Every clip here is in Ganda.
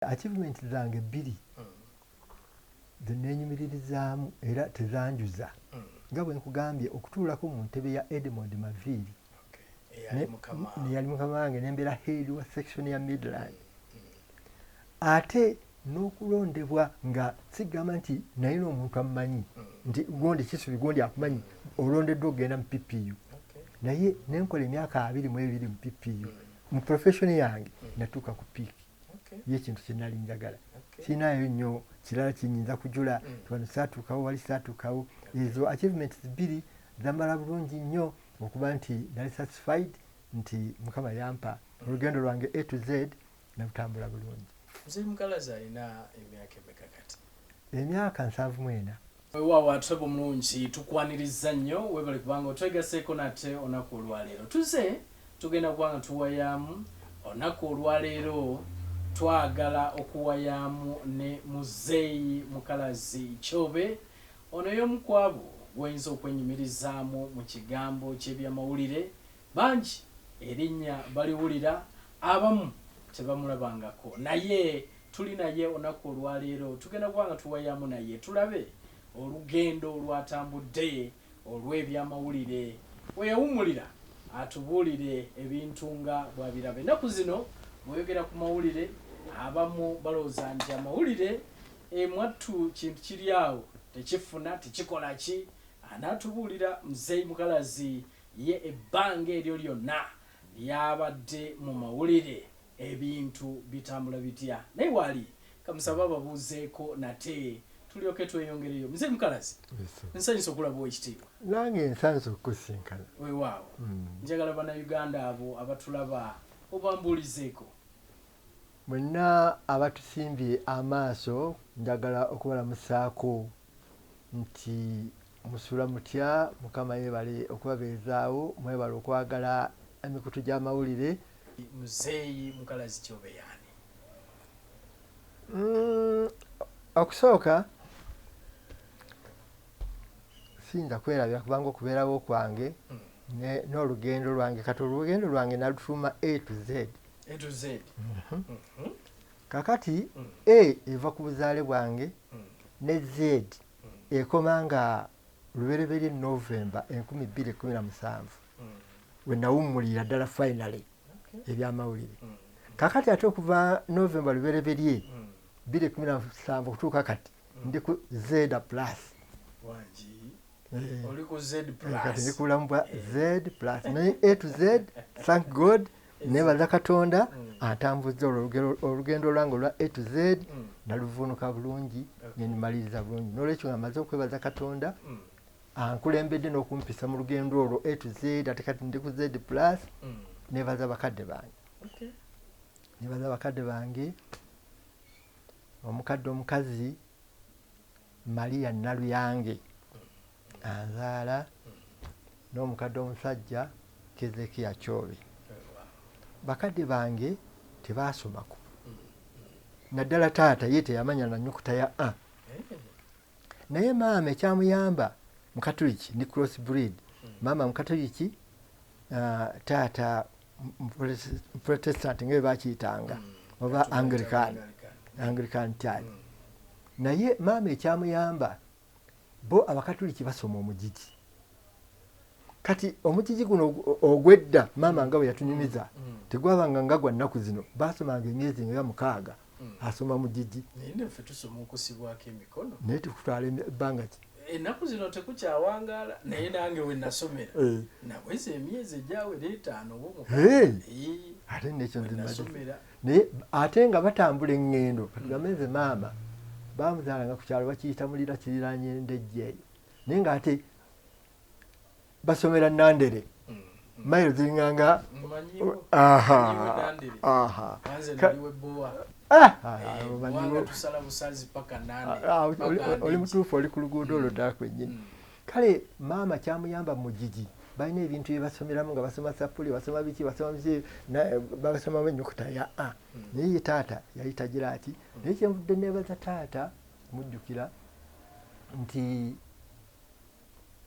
Achievement zange bbiri zeneenyumiririzaamu era tezanjuza nga bwe nkugambye okutuulako mu ntebe ya Edmond Maviri yali mukama wange nembeera head wa section ya Midland ate n'okulondebwa nga sigamba nti naye n'omuntu amumanyi nti gondi Kisubi gondi akumanyi olondeddwa okugenda mu PPU naye nenkola emyaka 22 mu PPU mu profession yange natuuka ku peak y'ekintu kye nali njagala sinaayo nnyo kirala kinyinza kujula wano saatuukawo wali saatuukawo ezo achievements bbiri zambala bulungi nnyo okuba nti nali satisfied nti mukama yampa olugendo lwange A to Z nalutambula bulungi. Mzee Mukalazi alina emyaka emeka kati? Emyaka 74. Weewaawo atebo mulungi tukwaniriza nnyo webale kubanga otwegaseeko nate olunaku olwaleero tuze tugenda kubanga tuwayamu olunaku olwaleero twagala okuwayamu ne Muzeeyi Mukalazi Kyobe ono y'omu ku abo gwoyinza okwenyumirizaamu mu kigambo ky'ebyamawulire bangi erinnya baliwulira abamu tebamulabangako naye tuli naye olunaku olwaleero tugenda kubanga tuwayamu naye tulabe olugendo olwatambudde olw'ebyamawulire weyawummulira atubuulire ebintu nga bwabiraba ennaku zino mweyogera ku mawulire abamu balowooza nti amawulire mwattu kintu kiri awo tekifuna tekikola ki anaatubuulira Muzeeyi Mukalazi ye ebbanga eryo lyonna lyabadde mu mawulire ebintu bitambula bitya naye waali kamusaba babuuzeeko nate tulyoke tweyongereyo. Muzeeyi Mukalazi nsanyusa okulaba ekitiibwa. Nange nsanyusa okukusinkana. Weewaawo njagala bannayuganda abo abatulaba obambuulizeeko. Mwenna abatusimbye amaaso njagala okubalamusaako nti musula mutya mukama yeebale okubabeezaawo mwebale okwagala emikutu gy'amawulire. Muzeeyi Mukalazi Kyobe yaani? Okusooka siyinza kwerabira kubanga okubeerawo kwange n'olugendo lwange kati olugendo lwange nalutuuma A to Z. A to Z. Kakati A eva ku buzaale bwange ne Z ekoma nga lubereberye November 2017 we nawummulira ddala finally ebyamawulire. Kakati ate okuva November lubereberye 2017 okutuuka kati ndi ku Z plus. Wangi oli ku Z plus. Kati ndi ku bulamu bwa Z plus naye A to Z thank God nebaza Katonda atambuzza olugendo lwange olwa A to Z naluvuunuka bulungi nenumaliriza bulungi n'olwekyo nga maze okwebaza Katonda ankulembedde n'okumpisa mu lugendo olwo A to Z ate kati ndi ku Z plus nebaza bakadde bange. Nebaza bakadde bange omukadde omukazi Maria Naluyange anzaala n'omukadde omusajja Kezekiya Kyobe. Bakadde bange tebaasomako naddala taata ye teyamanya na nnyukuta ya A naye maama ekyamuyamba mukatoliki ni cross breed maama mukatoliki taata protestant nga bakiyitanga oba Anglican Church naye maama ekyamuyamba bo abakatoliki basoma omugigi kati omugigi guno ogwedda maama nga bwe yatunyumiza tegwabanga nga gwa nnaku zino basomanga emyezi nga 6 asoma mugigi naye ffe tusoma okusibwako emikono naye tukutwala ebbanga ki ennaku zino tekukyawangaala naye nange we nasomera naweza emyezi egyawera 5 oba 6 ate nekyo nzimazomera naye ate nga batambula eŋŋendo katugambe nze maama bamuzaalanga ku kyalo bakiyita mulira kiriraanye ndejja eyo naye ng'ate basomera Nandere mailo zinganga oli mutuufu oli ku luguudo olwo ddala kwennyini kale maama kyamuyamba mu gigi balina ebintu bye basomeramu nga basoma sapuli basoma biki basomamu ennyukuta ya A naye ye taata yali tagira ati naye kyenvudde neebaza taata mujjukira nti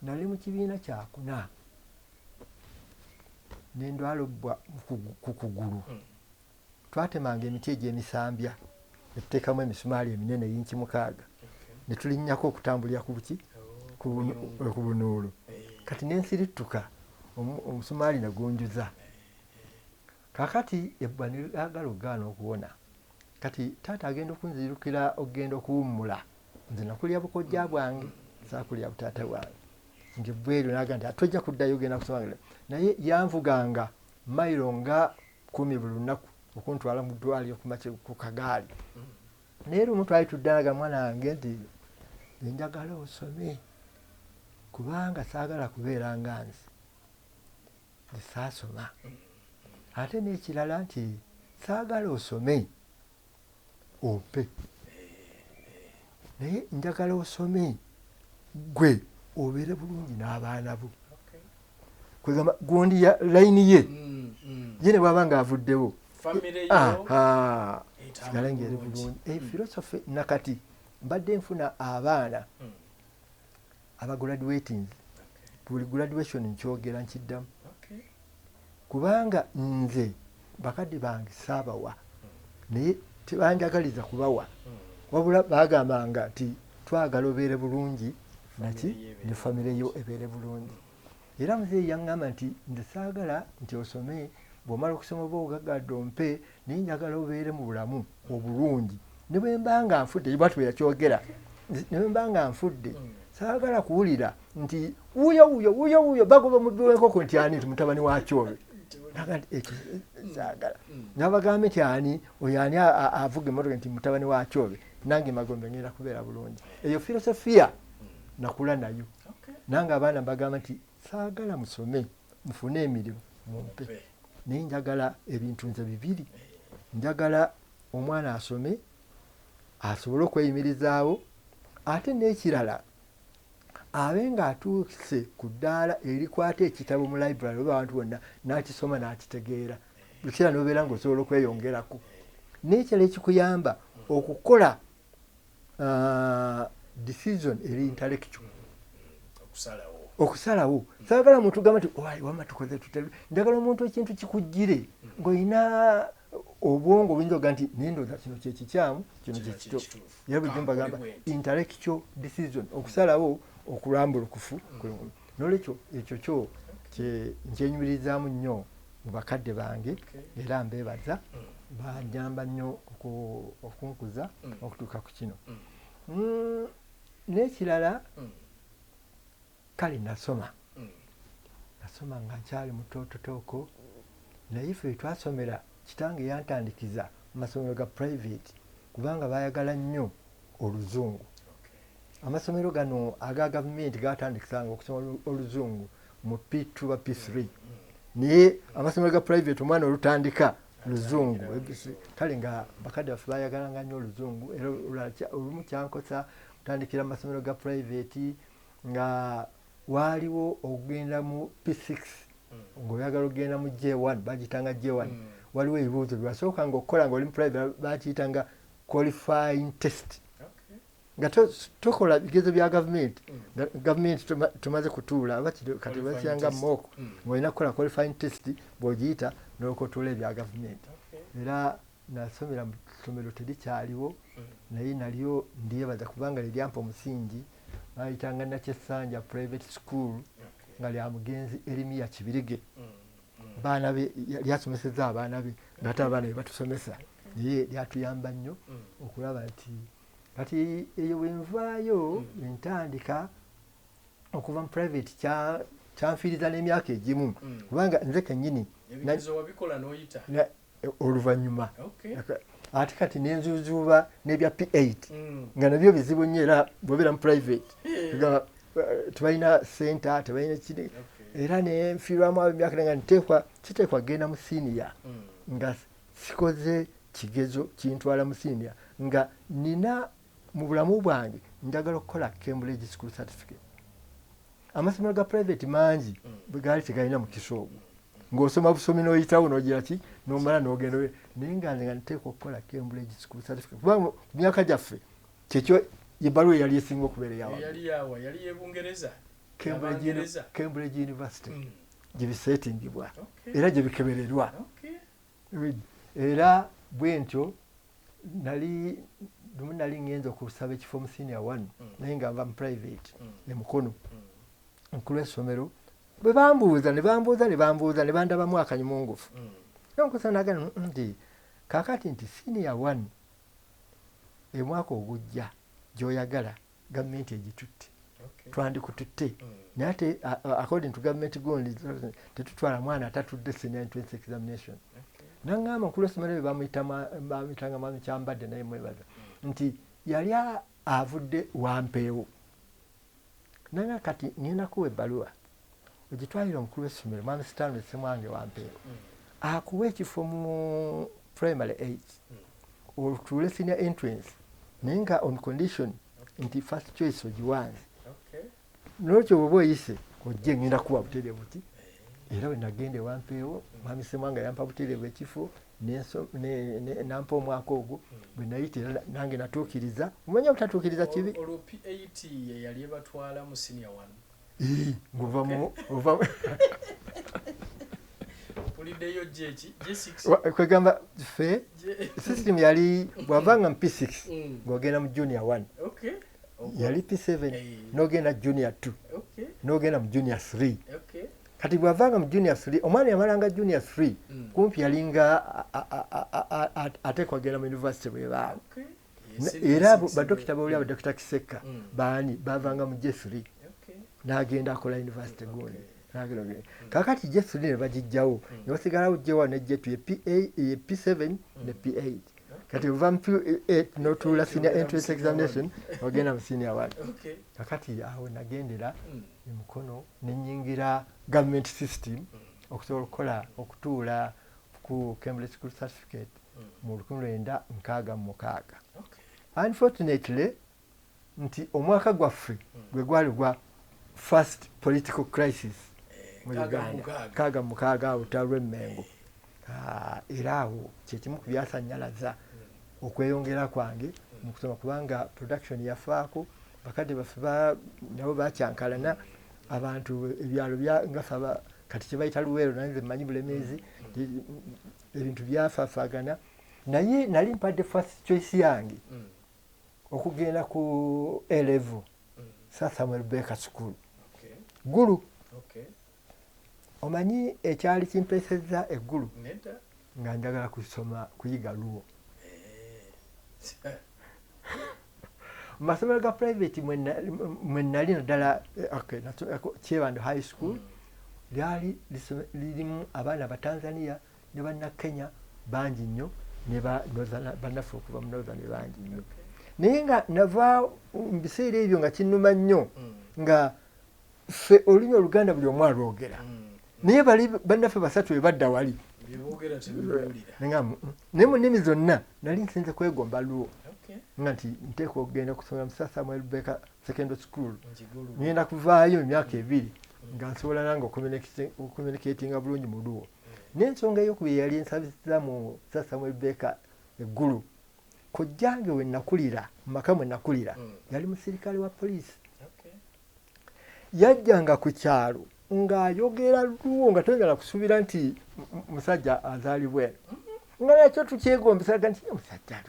nali mu kibiina kyakuna nendwala obbwa ku kugulu twatemanga emiti egy'emisambya netuteekamu emisumaali eminene yinki 6 ne tulinnyako okutambulira ku buki ku bunuulu kati nensirituka omusumaali nagunjuza kakati ebbwa nagala ogaana okuwona kati taata agenda okunzirukira okugenda okuwummula nze nakulya bukojja bwange saakulya butaata bwange nti bweru naga nti atojja kuddayo ogenda kusoma naye yanvuganga mayiro nga 10 buli lunaku okuntwala mu ddwaliro ku kagaali naye lumu twali tuddanaga mwana wange nti njagala osome kubanga saagala kubeera nga nze saasoma ate n'ekirala nti saagala osome ompe naye njagala osome gwe obeere bulungi n'abaana bo kwegamba gundi ya layini ye ye ne bwaba nga avuddewo sigala ngeri bulungi philosophy nakati mbadde nfuna abaana abagraduatings buli graduation nkyogera nkiddamu kubanga nze bakadde bange saabawa naye tebanjagaliza kubawa wabula bagambanga nti twagala obeere bulungi naki ne famire yo ebeere bulungi era muzeeyi yaŋŋamba nti nze saagala nti osome bw'omala okusoma oba ogagadde ompe naye njagala obeere mu bulamu obulungi ne bwe mba nga nfudde bwatyo bwe yakyogera ne bwe mba nga nfudde saagala kuwulira nti wuyo bagoba omuddu w'enkoko nti ani nti mutabani wa Kyobe naga nti ekyo saagala nabagambe nti ani oyo ani avuga emmotoka nti mutabani wa Kyobe nange Magombe ngenda kubeera bulungi eyo filosofiya nakula nayo nange abaana mbagamba nti saagala musome mufune emirimu mumpe naye njagala ebintu nze bibiri njagala omwana asome asobole okweyimirizaawo ate n'ekirala abe ng'atuuse ku ddaala erikwata ekitabo mu library oba abantu bonna n'akisoma n'akitegeera buli kiseera n'obeera ng'osobola okweyongerako n'ekirala ekikuyamba okukola decision eri intellectual okusalawo saagala muntu gamba nti wama tukoze tutali njagala omuntu ekintu kikujjire ng'olina obwongo obuyinza oga nti nendooza kino kyekikyamu kino kyekito era bulijjo mbagamba intellectual decision okusalawo okulambulukufu nolwekyo ekyo kyo nkyenyumirizaamu nnyo mu bakadde bange era mbeebaza banjamba nnyo okunkuza okutuuka ku kino n'ekirala kale nasoma nga nkyali mutoototooko naye ffe twasomera kitange yantandikiza mu masomero ga private kubanga baayagala nnyo oluzungu amasomero gano aga gavumenti gatandikisanga okusoma oluzungu mu P2 ba P3 naye amasomero ga private omwana olutandika luzungu kale nga bakadde baffe bayagalanga nnyo oluzungu era olumu kyankosa kutandikira amasomero ga private nga waaliwo okugenda mu P6 ng'oyagala okugenda mu J1 bagitanga J1 waliwo ebibuuzo byewasookanga okukola nga oli mu private bakiyitanga qualifying test nga tokola bigezo bya gavumenti tumaze kutuula kati bakiranga mooko ng'olina kukola qualifying test bw'ogiyita n'okotuula ebya gavumenti era nasomera mu ssomero terikyaliwo naye nalyo ndyebaza kubanga liryampa omusingi bayitanga Nakyesanja private school nga lya mugenzi Erimiya Kibirige baana be lyasomeseza abaana be ngate abaana be batusomesa naye lyatuyamba nnyo okulaba nti kati eyo bwenvaayo entandika okuva mu private kyanfiiriza n'emyaka egimu kubanga nze kennyini oluvannyuma ate kati nenzuzuuba n'ebya P8 nga nabyo bizibu nnyo era bw'obeera mu private tebalina senta tebalina kiri era nenfiirwamu abo emyaka nga kiteekwa genda mu siniya nga sikoze kigezo kintwala mu siniya nga nina mu bulamu bwange njagala okukola Cambridge School Certificate. Amasomero ga private mangi bwegaali tegalina mukisa ogwo ng'osoma busomi n'oyitawo n'ogira ki n'omala n'ogenda naye nga nze nga nteekwa okukola Cambridge School Certificate kubanga ku myaka gyaffe kyekyo ebbaluwa eyali esinga okubeera yali y'Ebungereza Cambridge University gye biseetingibwa era gye bikebererwa era bwe ntyo nali ngenza okusaba ekifo mu senior 1 naye nga nva mu private e Mukono nkulu essomero bwe bambuuza ne bandabamu akanyumungufu nonkusanaga nti kakati nti senior 1 emwaka ogujja gy'oyagala gavumenti egitutte twandikututte naye ate according to government goals tetutwala mwana atatudde senior entrance examination nangamba nkulu essomero bamuyitanga Mwami Kyambadde naye mwebaza nti yali avudde wampeewo nanga kati ngenda kuwa ebbaluwa ogitwalira omukulu w'essomero Mwami Stanley Ssemwange wampeewo akuwa ekifo mu primary 8 otuule senior entrance naye nga on condition nti first choice ogiwanze nolwekyo bwoba oyise ojje ngenda kuwa butereevu buti era we nagende wampeewo Mwami Ssemwange yampa butereevu ekifo nampa omwaka ogwo bwe nayita era nange natuukiriza omanya butatuukiriza kibi olwo P8 ye yali ebatwala mu senior 1 nguvamu uliddeyo J6 kwegamba ffe system yali bwavanga mu P6 ng'ogenda mu junior 1 yali P7 n'ogenda junior 2 n'ogenda mu junior 3 kati bwavanga mu junior 3 omwana yamalanga junior 3 kumpi yalinga ate kwagenda mu university bwebaawo era badokita bawuli abadokita Kiseka baani bavanga mu J3 n'agenda akola university gundi kakati J3 ne bagijjawo ne basigalawo J1 ne J2 P7 ne P8 kati ova mu P8 n'otuula senior entrance examination ogenda mu senior 1 kakati awo nagendera e Mukono nenyingira government system okusobola okutuula ku Cambridge School Certificate mu 1966 unfortunately nti omwaka gwaffe gwe gwali gwa first political crisis mu Uganda kaga mukaaga olutalo Mengo era awo kyekimu ku byasanyalaza okweyongera kwange mu kusoma kubanga production yafaako bakadde baffe nabo bakyankalana abantu ebyalo ngafa kati kyebayita Luweero nange mmanyi Bulemeezi ebintu byafaafagana naye nali mpadde first choice yange okugenda ku A-level Sir Samuel Baker School Gulu omanyi ekyali kimpesezza eggulu nga njagala kusoma kuyiga Luwo mu masomero ga private mwe nali naddala Kyebando High School lyali lirimu abaana Batanzania ne Bannakenya bangi nnyo ne bannaffe okuva mu Northern bangi nnyo naye nga nava mu biseera ebyo nga kinnuma nnyo nga ffe olulimi Oluganda buli omu alwogera naye bali bannaffe basatu ebadda wali naye mu nnimi zonna nali nsinze kwegomba Luwo nga nti nteeka okugenda kusomera mu Sir Samuel Baker Secondary School ngenda kuvaayo emyaka 2 nga nsobola nange okucommunicatinga bulungi mu Luwo n'ensonga ey'okuba yali ensabisiza mu Sir Samuel Baker eggulu kojjange we nakulira mu maka mwe nakulira yali musirikale wa poliisi yajjanga ku kyalo ng'ayogera Luwo nga toyagala kusuubira nti musajja azaalibwe nga nakyo tukyegombesanga nti musajja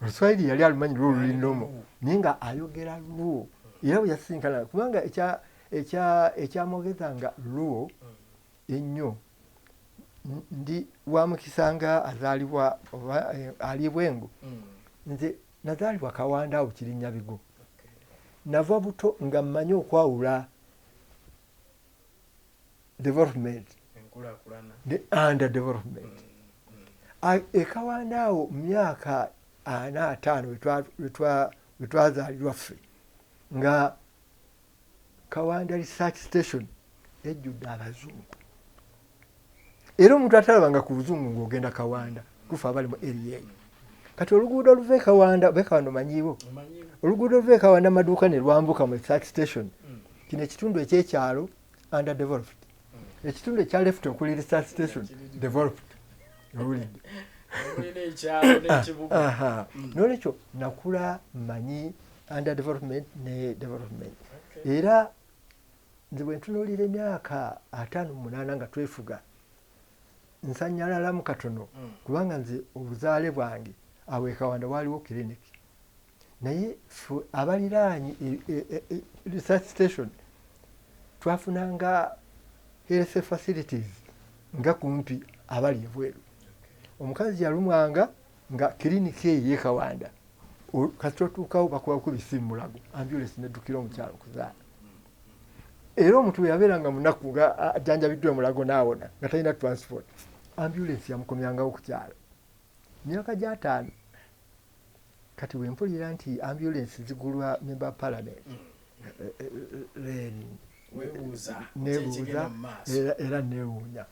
Oluswayiri yali alumanyi Luwo lulinomo naye nga ayogera Luwo era bwe yasisinkana kubanga ekyamwogezanga Luwo ennyo ndi wamukisanga azaalibwa ali Bwengo nze nazaalibwa Kawanda awo Kirinnya Bigo nava buto nga mmanyi okwawula development the under development Kawanda awo myaka 45 wetwazaalirwa ffe nga Kawanda research station ejjudde abazungu era omuntu atalabanga ku buzungu ng'ogenda Kawanda kufa abali mu area eyo kati oluguudo oluva Kawanda manyiibo oluguudo oluva Kawanda amaduuka ne lwambuka mu research station kino ekitundu ekyekyalo under developed ekitundu ekya left okuli research station developed owulidde nolwekyo nakula manyi under development ne development era nze bwe ntunuulira emyaka 58 nga twefuga nsanyalalamu katono kubanga nze obuzaale bwange awo e Kawanda waliwo kiriniki naye abaliraanyi research station twafunanga health facilities nga kumpi abali ebweru omukazi yalumwanga nga kiriniki eyo y'e Kawanda kati otuukawo bakubaku bisimu Mulago ambulance neddukira omukyalo kuzaala era omuntu bwe yabeeranga munaku nga ajjanjabiddwa Mulago n'awona nga talina transport ambulance yamukomyangawo ku kyalo myaka gya 5 kati bwe mpulira nti ambulance zigulwa member parliament nebuuza era neewuunya.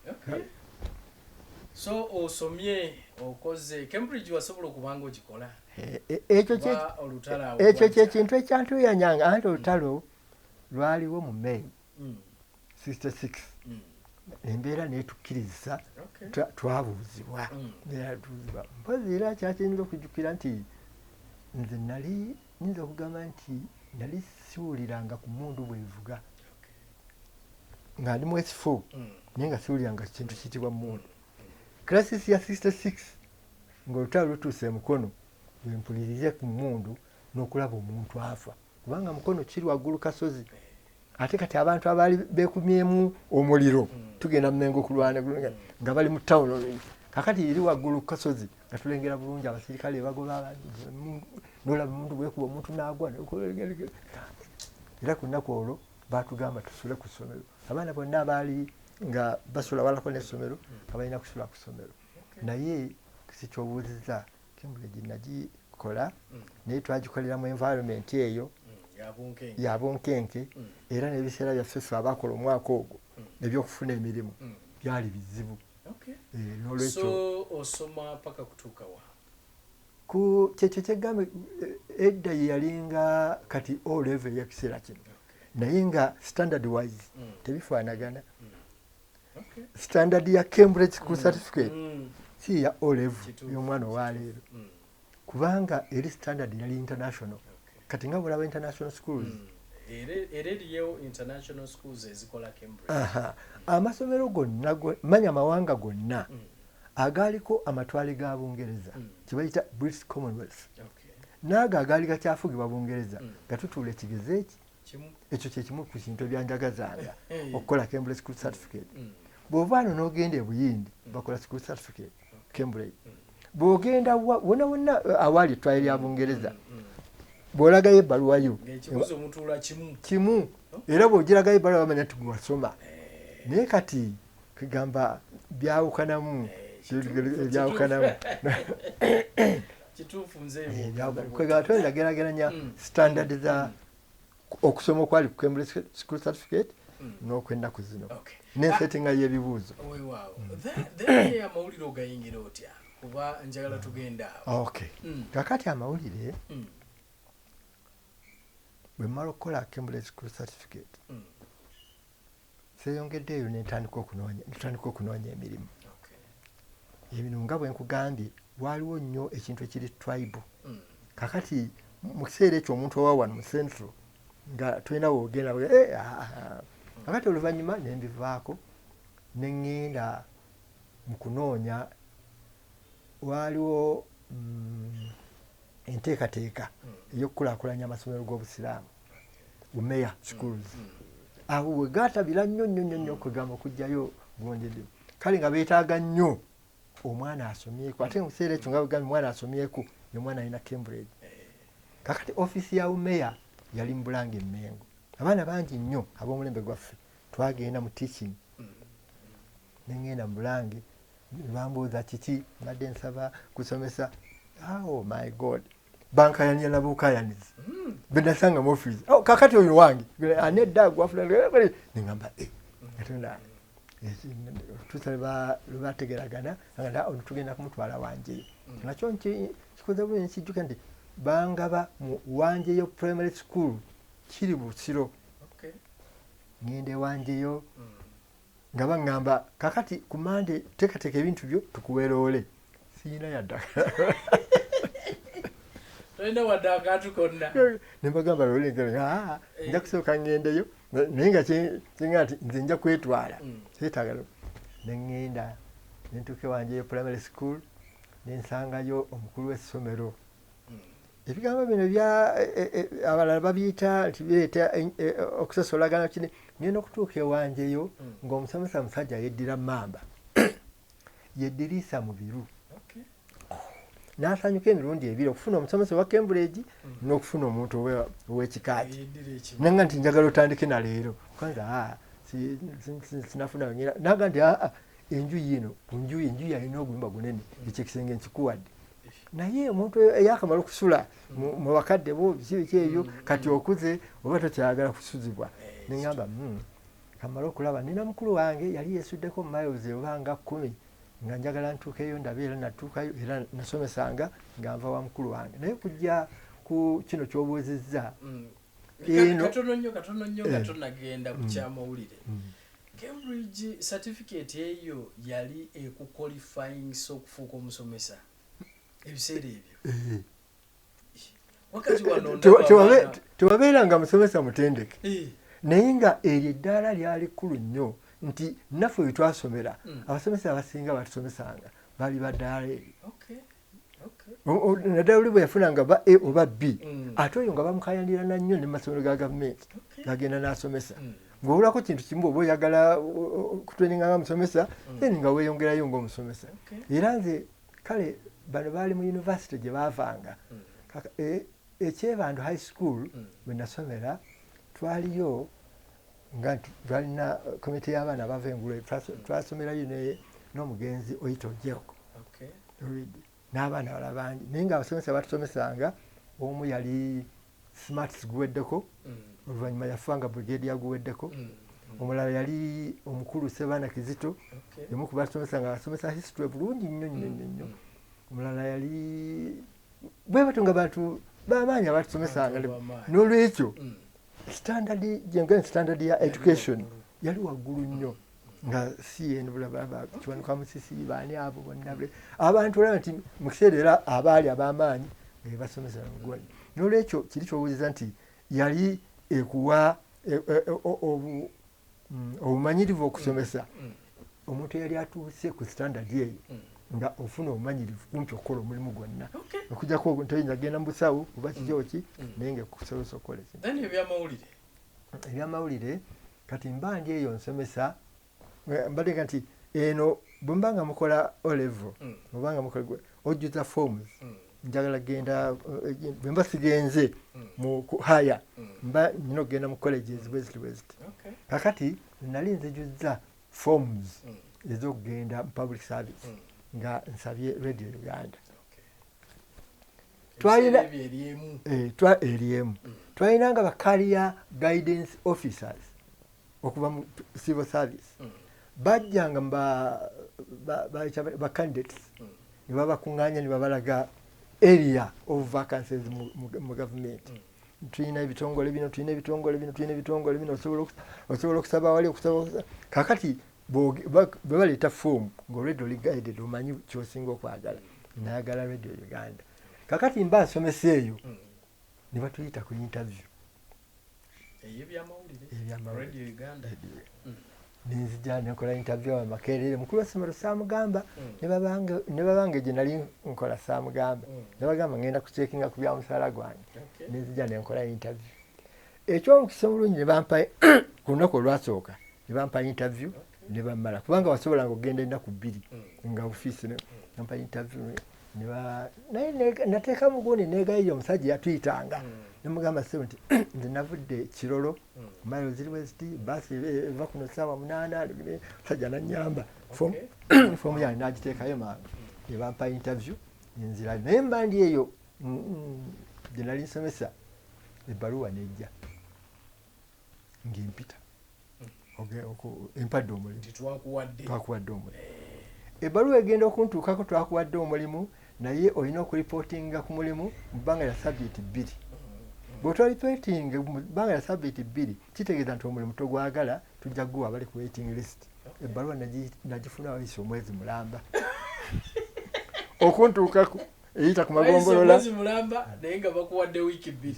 So osomye okoze Cambridge wasobola okubanga ogikola ekyo kyekintu ekyantuyanyanga anti olutalo lwaliwo mu May 66 embeera netukkiriza twabuuzibwa mpozi era kyakiyinza okujjukira nti nze nali nyinza okugamba nti nali siwuliranga ku mundu bwevuga nga ndi mwesifu naye nga siwuliranga kintu kiyitibwa mundu. Crisis ya 66 ng'olutalo lutuuse mukono lwempulirize ku mundu n'okulaba omuntu afa kubanga mukono kiri waggulu kasozi ate kati abantu abaali beekumyemu omuliro tugenda Mmengo kulwana nga bali mu tawuni kakati eri waggulu kasozi nga tulengera bulungi abasirikale bagoba n'olaba omuntu bwekuba omuntu n'agwa era ku nnaku olwo baatugamba tusule ku ssomero abaana bonna abaali nga basula walako n'essomero abalina kusula ku ssomero naye sikyobuuziza Cambridge nagikola naye twagikoleramu environment eyo ya bunkenke era n'ebiseera byaffe ffe abakola omwaka ogwo ebyokufuna emirimu byali bizibu. So osoma paka kutuuka wa ku kyekyo kyegambe edda ye yalinga kati O level y'ekiseera kino naye nga standard wise tebifaanagana. Standard ya Cambridge School Certificate si ya O level y'omwana owaleero kubanga eri standard yali international kati nga bulaba international schools eriyo international schools ezikola Cambridge. Amasomero gonna manya amawanga gonna agaaliko amatwale ga Bungereza kibayita British Commonwealth naago agaali gakyafugibwa Bungereza gatutuula ekigeze eki ekyo kyekimu ku kintu ebyanjagazanga okukola Cambridge School Certificate. Bw'ovaano n'ogenda e Buyindi bakola school certificate Cambridge. Bw'ogenda wonna wonna awali ettwale lya Bungereza bw'olagayo ebbaluwa yo kimu era bw'ogiragayo ebbaluwa bamanya nti gwasoma naye kati kigamba byawukanamu ebyawukanamu twerageranya standard za okusoma okwali ku Cambridge School Certificate n'okwennaku zino n'ensetinga y'ebibuuzo. Amawulire ogayingira otya kuba njagala tugenda kakati amawulire bwe mmala okukola Cambridge School Certificate seeyongeddeeyo netandika okunoonya emirimu. Emirimu nga bwe nkugambye waliwo nnyo ekintu ekiri tribal kakati mu kiseera ekyo omuntu owa wano mu central nga tulina woogenda kakati oluvannyuma nembivaako neŋŋenda mu kunoonya waaliwo enteekateeka ey'okukulaakulanya amasomero g'obusiraamu Umeya schools awo we gaatabira nnyo okugamba okugjayo bulonjedde kale nga beetaaga nnyo omwana asomyeko ate mu kiseera ekyo nga bwegambye omwana asomyeko y'omwana alina Cambridge. Kakati ofiisi ya Umeya yali mu Bulange Mmengo abaana bangi nnyo ab'omulembe gwaffe twagenda mu teaching neŋŋenda mu Bulange bambuuza kiki mbadde nsaba kusomesa oh my god bankayanya na bukayanizi benasanga mu ofiisi kakati oyo wange anedda gwafula neŋŋamba atunda tubategeragana nga tugenda kumutwala Wanjeyo nakyo kikoze bulungi nkijjuka nti bangaba mu Wanjeyo primary school kiri Busiro ngende Wanjeyo nga baŋŋamba kakati ku Mande teekateeka ebintu byo tukuweroole siina yaddaka ne mbagamba lolengera nja kusooka ŋŋendeyo naye nga kinga nti nze nja kwetwala seetaagala ne ŋŋenda nentuuka ewanjeyo primary school nensangayo omukulu w'essomero. Ebigambo bino abalala babiyita nti bireeta okusosolagana kini, ngenda okutuuka ewanjeyo ng'omusomesa musajja yeddira mamba yeddiriisa mu biru n'asanyuka emirundi ebiri okufuna omusomesa owa Cambridge n'okufuna omuntu ow'ekikaati nanga nti njagala otandike na leero kwanza sinafuna nyina naga nti enju yino enju yalina oguyumba gunene ekyo ekisenge nkikuwadde naye omuntu eyakamala okusula mu bakadde bo biki eyo kati okuze oba tokyagala kusuzibwa neŋŋamba kamala okulaba nina mukulu wange yali yeesuddeko mu miles oba nga 10 nga njagala ntuukeyo ndabe era natuukayo era nasomesanga nga nva wa mukulu wange naye kujja ku kino ky'obuuzizza katono nnyo nga tonagenda ku kyamawulire Cambridge certificate eyo yali ekuqualifying okufuuka omusomesa ebiseera ebyo wakati wano tewabeeranga musomesa mutendeke naye nga eryo eddaala lyali kkulu nnyo nti naffe we twasomera abasomesa abasinga batusomesanga baali baddaala eryo naddala oli bwe yafunanga ba A oba B ate oyo nga bamukayandirana nnyo ne masomero ga gavumenti gagenda n'asomesa ng'olwako kintu kimu oba oyagala kutweninga nga musomesa then nga weeyongerayo ng'omusomesa era nze kale bano baali mu yunivasite gye baavanga ekyebando high school bwe nasomera twaliyo nga twalina komite y'abaana abava engulu twasomerayo n'omugenzi oyita ojeko n'abaana bala bangi naye nga abasomesa batusomesanga omu yali smarts guweddeko oluvannyuma yafanga brigadier guweddeko omulala yali omukulu Sebaana Kizito emu ku batusomesanga basomesa history bulungi nnyo omulala yali bwe batyo nga bantu b'amaanyi abatusomesanga n'olwekyo standard ya education yali waggulu nnyo nga CN bulaba kiwanuka musisi baani abo bonna abantu olaba nti mu kiseera era abaali ab'amaanyi basomesa mugoni n'olwekyo kiri kyowuliza nti yali ekuwa obumanyirivu okusomesa omuntu eyali atuuse ku standard eyo nga ofuna obumanyirivu kumpi okukola omulimu gwonna okujjako ntoyinza genda mu busawo oba kijoki naye nga kusobola okukola ebyamawulire kati mbandi eyo nsomesa mbadde nti eno bwe mba nga mukola O-level oba nga mukola ojjuza forms njagala genda bwe mba sigenze mu haya mba nina okugenda mu colleges west kakati nali nzijuzza forms ez'okugenda mu public service nga nsabye Radio Uganda eriemu twalinanga ba career guidance officers okuva mu civil service bajjanga ba candidates ne babakuŋŋaanya ne babalaga area of vacancies mu gavumenti tulina ebitongole bino osobola okusaba wali okusaba kakati bwe baleeta foomu ng'olwedde oli guided omanyi kyosinga okwagala nayagala Radio Uganda kakati mba nsomesa eyo ne batuyita ku interview nenzija nekola interview amakerere mukulu w'essomero saamugamba ne babanga gye nali nkola saamugamba ne bagamba ngenda kucekinga ku bya musaala gwange nenzija nenkola interview ekyomukisa omulungi ne bampa ku lunaku olwasooka ne bampa interview ne bamala kubanga wasobolanga okugenda ennaku 2 nga ofiisi nampa interview naye nateekamu gundi negayirya omusajja yatuyitanga nemugamba ssebo nti nze navudde Kirolo Miles West baasi eva kuno ssaawa 8 musajja nanyamba foomu yange nagiteekayo mangu ne bampa interview nenzirayo naye mbandi eyo gye nali nsomesa ebbaluwa nejja ngempita empadde omulimu twakuwadde omulimu ebbaluwa egenda okuntuukako twakuwadde omulimu naye olina okuripootinga ku mulimu mu bbanga lya sabbiiti 2 bw'otolipotinga mu bbanga lya sabbiiti 2 kitegeeza nti omulimu togwagala tujja guwa abali ku waiting list ebbaluwa nagifuna wayise omwezi mulamba okuntuukako eyita ku magombolola naye nga bakuwadde wiiki 2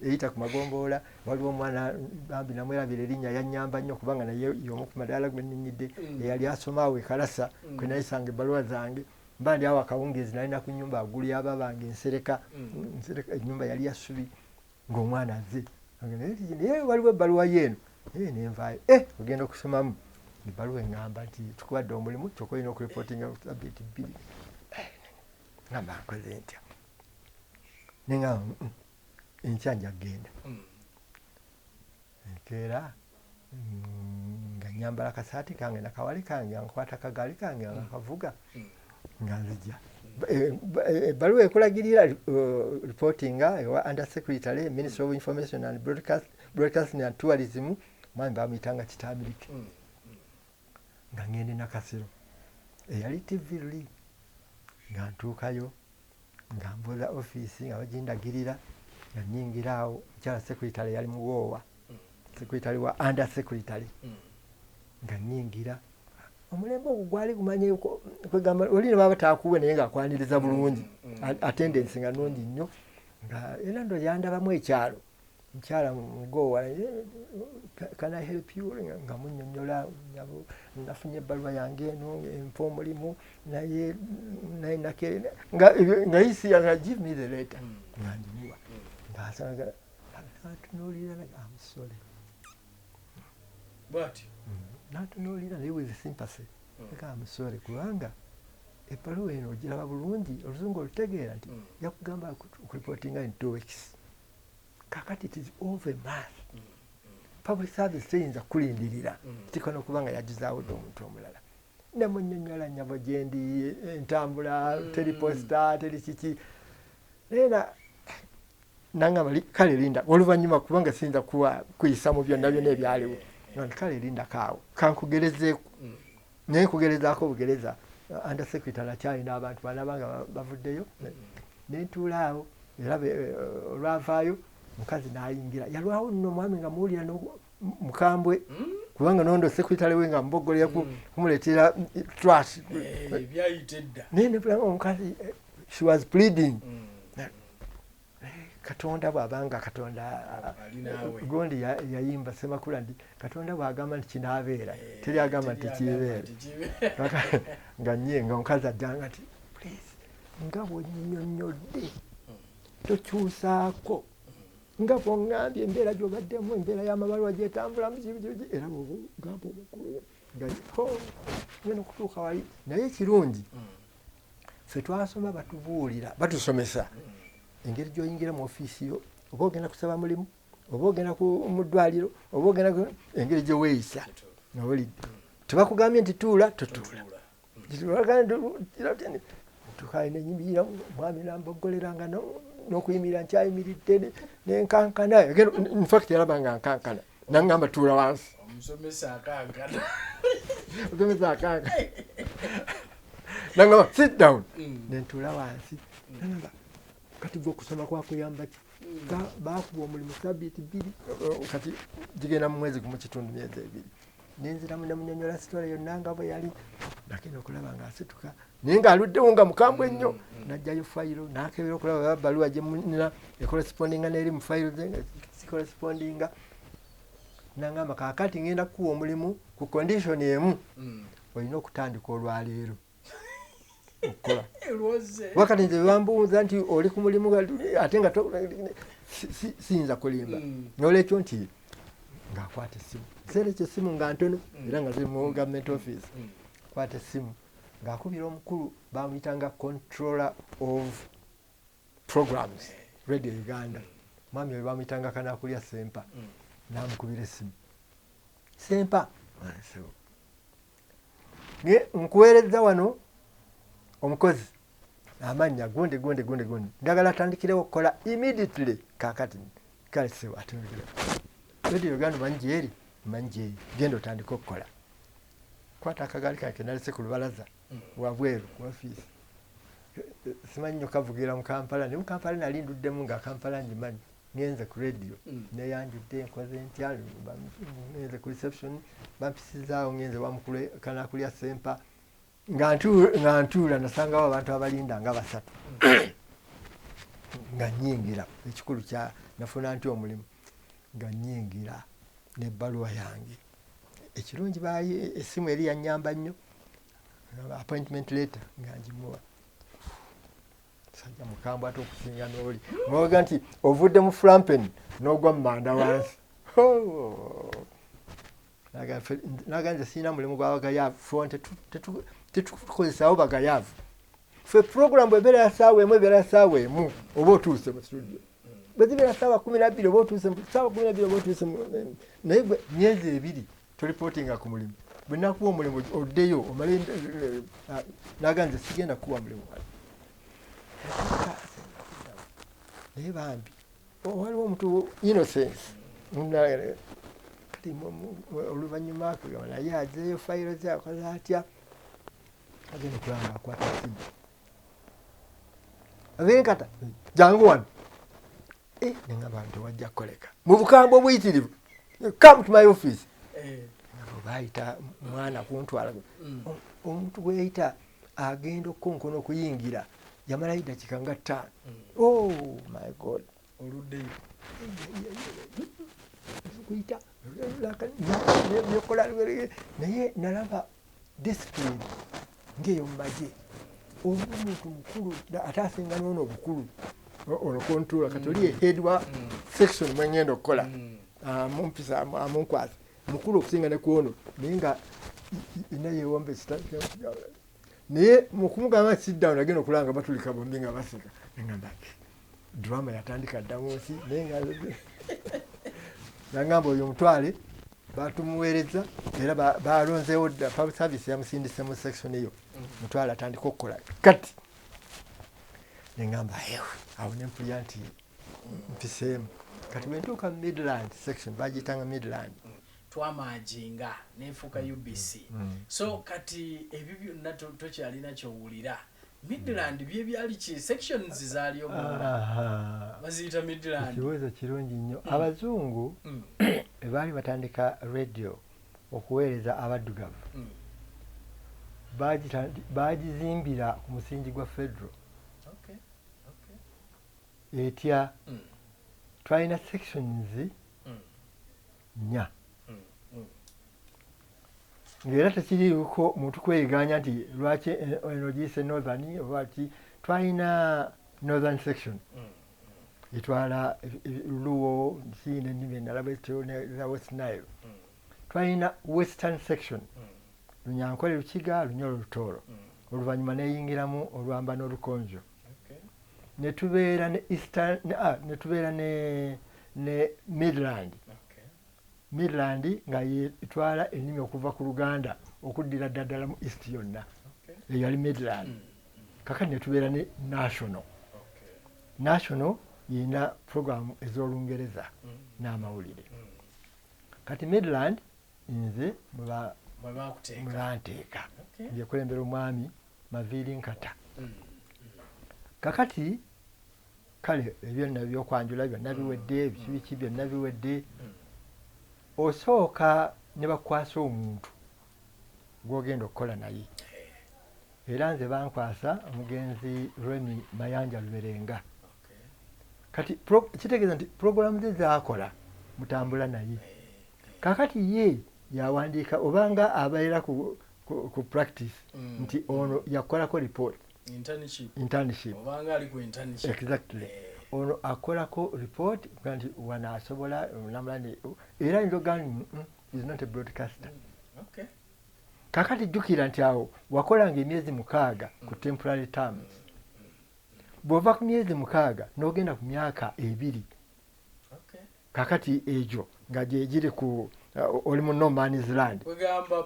eyita ku magomboola waliwo omwana bambi namwerabira erinnya yannyamba nnyo kubanga naye y'omu ku madaala gwe nninyidde eyali asoma awo ekalasa kwe nayisanga ebbaluwa zange mba ndi awo akawungeezi nalina ku nnyumba agulu yaba bange nsereka ennyumba yali yasubi ng'omwana azze naye waliwo ebbaluwa yeeno nenvaayo ogenda okusomamu ebbaluwa eŋŋamba nti tukubadde omulimu kyokka olina okuripootinga ku sabbiiti 2 ngamba nkoze ntya neŋŋamba enkya nja kgenda enkeera nga nyambala akasaati kange nakawale kange nga nkwata akagaali kange nga kavuga nga nzija ebbaluwa ekulagirira reportinga ewa under secretary ministry of information and broadcasting and tourism mwami bamuyitanga Kitamirike nga ngende nakasero eyali tv luli nga ntuukayo nga mbuuza ofiisi nga bagindagirira nga nnyingira awo mukyala secretary yali muwoowa secretary wa under secretary nga nnyingira omulembe ogwo gwali gumanye kwegamba oli ne baba taakuwe naye ng'akwaniriza bulungi attendance nga nnungi nnyo nga era ndo yandabamu ekyalo mukyala mugowa can I help you nga munnyonnyola nafunye ebbaluwa yange eno empa omulimu naye nakere nga yisiya nga give me the letter nga ndimuwa ng'asanga natunuulira amusole natunuulira naye with sympathy amusole kubanga ebbaluwa eno ogiraba bulungi oluzungu olutegeera nti yakugamba okuripootinga in 2 weeks kakati it is over math public service teyinza kulindirira tikona okubanga yagizaawo dde omuntu omulala nemunnyonnyola nnyabo gyendi entambula teri posta teri kiki era nangamba kale linda oluvannyuma kubanga siyinza kuyisa mu byonna byonna ebyaliwo kale linda kaawo kankugerezeeku naye nkugerezaako bugereza under secretary akyalina abantu banabanga bavuddeyo nentuula awo era olwavaayo mukazi n'ayingira yalwawo nno omwami nga muwulira mukambwe kubanga nondo secretary we nga mboggolera kumuleetera trust naye nebulanga omukazi she was pleading katonda bw'abanga katonda gondi yayimba Semakula ndi katonda bw'agamba nti kinaabeera teri agamba nti kibeera nga nye nga omukazi ajjanga nti please nga bw'onnyonnyodde tokyusaako nga bw'oŋŋambye embeera gy'obaddemu embeera y'amabaluwa gyetambulamu era bw'ogamba omukulu nga ngena okutuuka wali naye ekirungi ffe twasoma batubuulira batusomesa engeri gy'oyingira mu ofiisi yo oba ogenda kusaba mulimu oba ogenda mu ddwaliro oba ogenda engeri gye weeyisa nowulidde tebakugambye nti tuula totuula tukaali nenyimira mwami namboggoleranga n'okuyimirira nkyayimiridde nenkankana infact yalaba nga nkankana naŋŋamba tuula wansi omusomesa akankana naŋŋamba sit down nentuula wansi naŋŋamba kati gw'okusoma kwakuyamba ki baakuba omulimu sabbiiti 2 kati gigenda mu mwezi gumu kitundu myezi 2 nenziramu nemunyonyola sitole yonna nga bwe yali nakenda okulaba ng'asituka naye ng'aluddewo nga mukambwe ennyo n'ajjayo fayiro n'akebera okulaba babbaluwa gye munina ekorespondinga n'eri mu fayiro ze nga zikorespondinga nangamba kaakati ngenda kukuwa omulimu ku condition emu olina okutandika olwaleero okukola wakati nze bambuuza nti oli ku mulimu ate nga siyinza kulimba n'olwekyo nti ng'akwata essimu kiseera ekyo essimu nga ntono era nga ziri mu government office kwata essimu ng'akubira omukulu bamuyitanga controller of programs radio Uganda mwami oyo bamuyitanga Kanaakulya Sempa n'amukubira essimu Sempa nkuweereza wano omukozi amannya gundi njagala atandikirewo okukola immediately kakati kale sewa atundikire radio Uganda manjeeri genda otandika okukola kwata akagaali kange nalese ku lubalaza wabweru ku ofiisi simanyi nnyo kavugira mu Kampala ne mu Kampala nali nduddemu nga Kampala ngimanyi ngenze ku radio neyanjudde nkoze ntya ngenze ku reception bampisizaawo ngenze wamukulu Kanaakulya Sempa nga ntuula nasangawo abantu abalinda nga 3 nga nyingira ekikulu kya nafuna nti omulimu nga nyingira n'ebbaluwa yange ekirungi bayi essimu eri yannyamba nnyo appointment letter nga ngimuwa sajja mukambwe ate okusinga n'oli mwoga nti ovudde mu flampen n'ogwa mu manda wansi naga nze sirina mulimu gw'abagayaavu fon tetukozesaawo bagayaavu ffe program bwebeera ya ssaawa emu ebeera ya ssaawa emu oba otuuse mu studio bwe zibeera ssaawa 12 oba otuuse ssaawa 12 oba otuuse naye myezi 2 toripootinga ku mulimu bwe nakuwa omulimu oddeyo omale naga nze sigenda kuwa mulimu naye bambi waliwo omuntu innocence kati oluvannyuma akugamba naye azeeyo fayiro ze akola atya agenda okulanga akwata simu abenkata jangu wano nengamba nti wajja kukoleka mu bukambwe obuyitirivu come to my office bayita mwana kuntwala omuntu gweyita agenda okukonkona okuyingira yamalayo dakiika nga 5 oh my god oluddeyo kuyita byokola naye nalaba discipline ng'eyo mu magye omuntu mukulu ate asinga noono obukulu ono kontula kati oli head wa section mwengenda okukola mumpisa amunkwasa mukulu okusinga ne kuono naye nga inayewombe naye mukumugamba sit down agenda okulanga batulika bombi nga baseka nengamba drama yatandika dda mu nsi naye nga nangamba oyo omutwale batumuweereza era balonzeewo dda public service yamusindise mu section eyo mutwale atandika okukola kati nengamba ewe awo nempulya nti mpiseemu kati bwentuuka mu midland section bagiyitanga midland twamajinga nefuuka UBC so kati ebyo byonna tokyalina kyowulira midland bye byali ki sections zaaliyo baziyita midland ekibuuzo kirungi nnyo abazungu baali batandika radio okuweereza abaddugavu bagizimbira ku musingi gwa federal etya twalina sections 4 ng'era tekiriiko muntu kweyiganya nti lwaki eno giyise northern oba ki twalina northern section etwala luwo nsiine ennimi enalaba za west nile twalina western section lunyankole lukiga lunyolo lutoolo oluvannyuma neyingiramu olwamba n'olukonjo netubeera ne eastern netubeera ne midland midland nga etwala ennimi okuva ku luganda okuddira ddala mu east yonna eyo yali midland kakati netubeera ne national yina programu ez'olungereza n'amawulire kati midland nze mwebanteeka byekulembera omwami Maviiri Nkata kakati kale ebyonna byokwanjula byonna biwedde biki byonna biwedde osooka ne bakwasa omuntu gw'ogenda okukola naye era nze bankwasa omugenzi Remy Mayanja Luberenga kati kitegeeza nti puroguramu ze zaakola mutambula naye kakati ye yawandiika obanga abeera ku practice nti ono yakolako report internship obanga ali ku internship exactly ono akolako report nti wana asobola namulani era njogani is not a broadcaster kakati jjukira nti awo wakolanga emyezi 6 ku temporary terms bw'ova ku myezi 6 n'ogenda ku myaka 2 kakati egyo nga gye giri ku oli mu no man's land wegamba